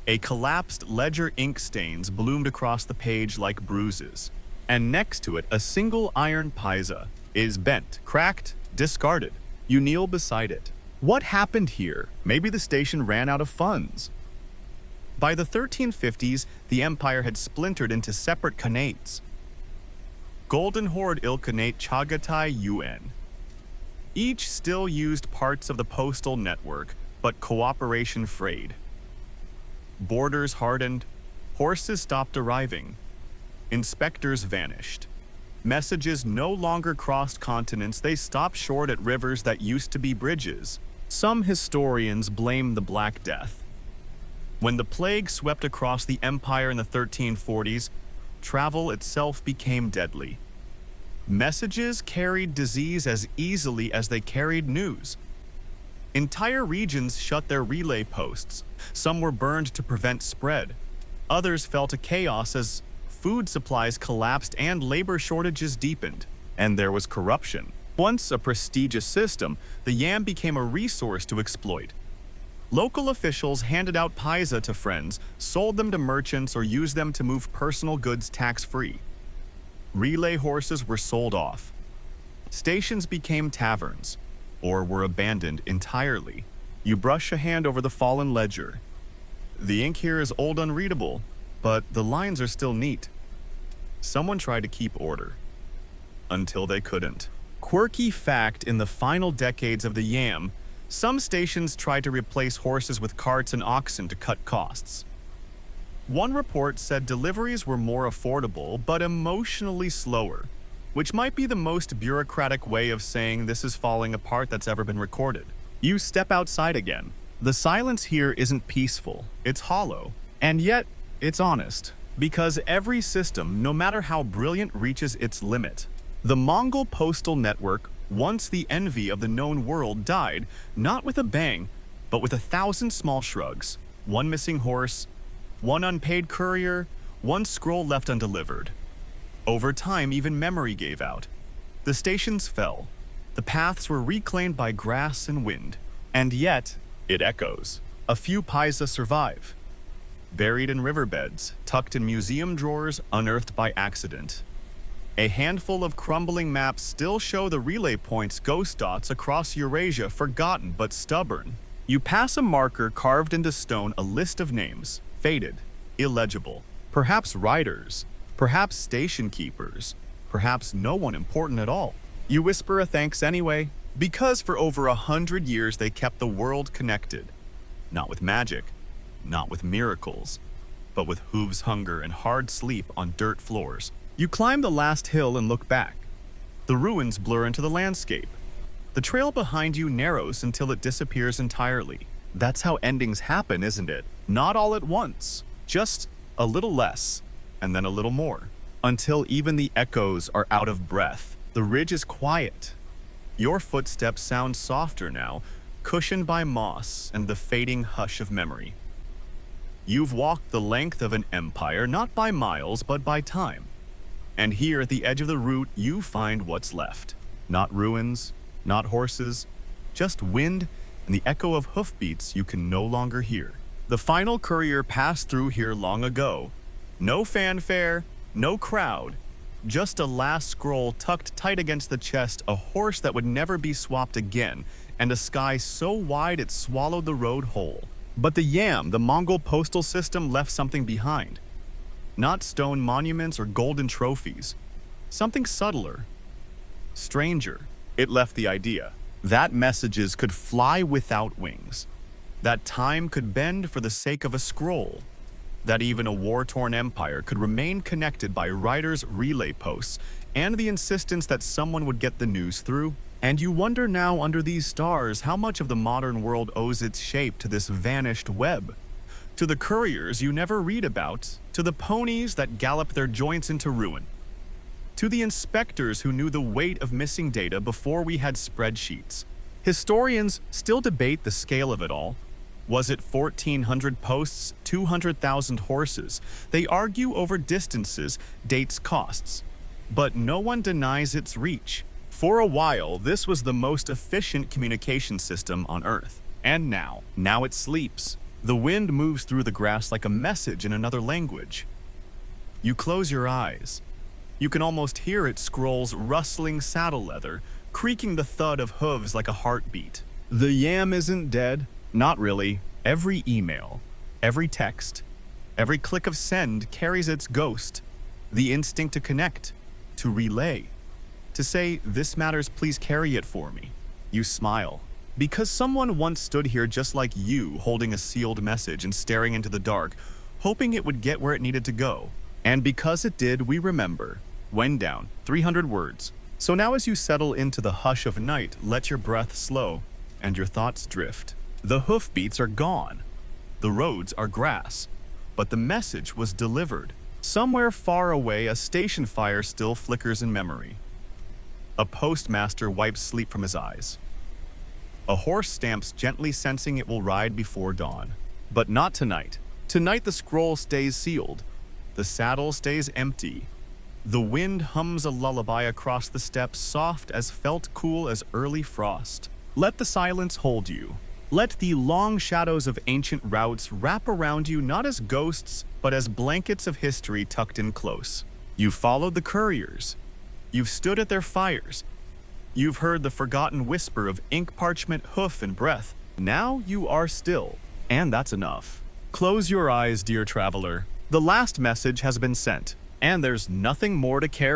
A collapsed ledger ink stains bloomed across the page like bruises. And next to it, a single iron paisa is bent, cracked, discarded. You kneel beside it. What happened here? Maybe the station ran out of funds. By the 1350s, the empire had splintered into separate khanates. Golden Horde Ilkhanate Chagatai UN. Each still used parts of the postal network, but cooperation frayed. Borders hardened, horses stopped arriving. Inspectors vanished. Messages no longer crossed continents, they stopped short at rivers that used to be bridges. Some historians blame the Black Death. When the plague swept across the empire in the 1340s, travel itself became deadly. Messages carried disease as easily as they carried news. Entire regions shut their relay posts. Some were burned to prevent spread. Others fell to chaos as food supplies collapsed and labor shortages deepened. And there was corruption. Once a prestigious system, the yam became a resource to exploit. Local officials handed out paisa to friends, sold them to merchants, or used them to move personal goods tax-free. Relay horses were sold off. Stations became taverns, or were abandoned entirely. You brush a hand over the fallen ledger. The ink here is old unreadable, but the lines are still neat. Someone tried to keep order. Until they couldn't. Quirky fact, in the final decades of the yam, some stations tried to replace horses with carts and oxen to cut costs. One report said deliveries were more affordable, but emotionally slower, which might be the most bureaucratic way of saying this is falling apart that's ever been recorded. You step outside again. The silence here isn't peaceful, it's hollow, and yet it's honest, because every system, no matter how brilliant, reaches its limit. The Mongol postal network, once the envy of the known world, died, not with a bang, but with 1,000 small shrugs. One missing horse, one unpaid courier, one scroll left undelivered. Over time, even memory gave out. The stations fell. The paths were reclaimed by grass and wind. And yet, it echoes. A few paisa survive. Buried in riverbeds, tucked in museum drawers, unearthed by accident. A handful of crumbling maps still show the relay points, ghost dots across Eurasia, forgotten but stubborn. You pass a marker carved into stone, a list of names, faded, illegible. Perhaps riders, perhaps station keepers, perhaps no one important at all. You whisper a thanks anyway, because for over 100 years they kept the world connected. Not with magic, not with miracles, but with hooves, hunger, and hard sleep on dirt floors. You climb the last hill and look back. The ruins blur into the landscape. The trail behind you narrows until it disappears entirely. That's how endings happen, isn't it? Not all at once, just a little less, and then a little more, until even the echoes are out of breath. The ridge is quiet. Your footsteps sound softer now, cushioned by moss and the fading hush of memory. You've walked the length of an empire, not by miles, but by time. And here at the edge of the route, you find what's left. Not ruins, not horses, just wind and the echo of hoofbeats you can no longer hear. The final courier passed through here long ago. No fanfare, no crowd, just a last scroll tucked tight against the chest, a horse that would never be swapped again, and a sky so wide it swallowed the road whole. But the yam, the Mongol postal system, left something behind. Not stone monuments or golden trophies. Something subtler, stranger. It left the idea that messages could fly without wings, that time could bend for the sake of a scroll, that even a war-torn empire could remain connected by riders' relay posts and the insistence that someone would get the news through. And you wonder now, under these stars, how much of the modern world owes its shape to this vanished web. To the couriers you never read about, to the ponies that gallop their joints into ruin, to the inspectors who knew the weight of missing data before we had spreadsheets. Historians still debate the scale of it all. Was it 1,400 posts, 200,000 horses? They argue over distances, dates, costs. But no one denies its reach. For a while, this was the most efficient communication system on Earth. And now it sleeps. The wind moves through the grass like a message in another language. You close your eyes. You can almost hear its scrolls rustling saddle leather, creaking the thud of hooves like a heartbeat. The yam isn't dead. Not really. Every email, every text, every click of send carries its ghost. The instinct to connect, to relay, to say, "This matters, please carry it for me." You smile. Because someone once stood here just like you, holding a sealed message and staring into the dark, hoping it would get where it needed to go. And because it did, we remember. When down, 300 words. So now as you settle into the hush of night, let your breath slow and your thoughts drift. The hoofbeats are gone. The roads are grass. But the message was delivered. Somewhere far away, a station fire still flickers in memory. A postmaster wipes sleep from his eyes. A horse stamps gently, sensing it will ride before dawn. But not tonight. Tonight the scroll stays sealed. The saddle stays empty. The wind hums a lullaby across the steppe, soft as felt, cool as early frost. Let the silence hold you. Let the long shadows of ancient routes wrap around you, not as ghosts, but as blankets of history tucked in close. You've followed the couriers. You've stood at their fires. You've heard the forgotten whisper of ink, parchment, hoof, and breath. Now you are still, and that's enough. Close your eyes, dear traveler. The last message has been sent, and there's nothing more to care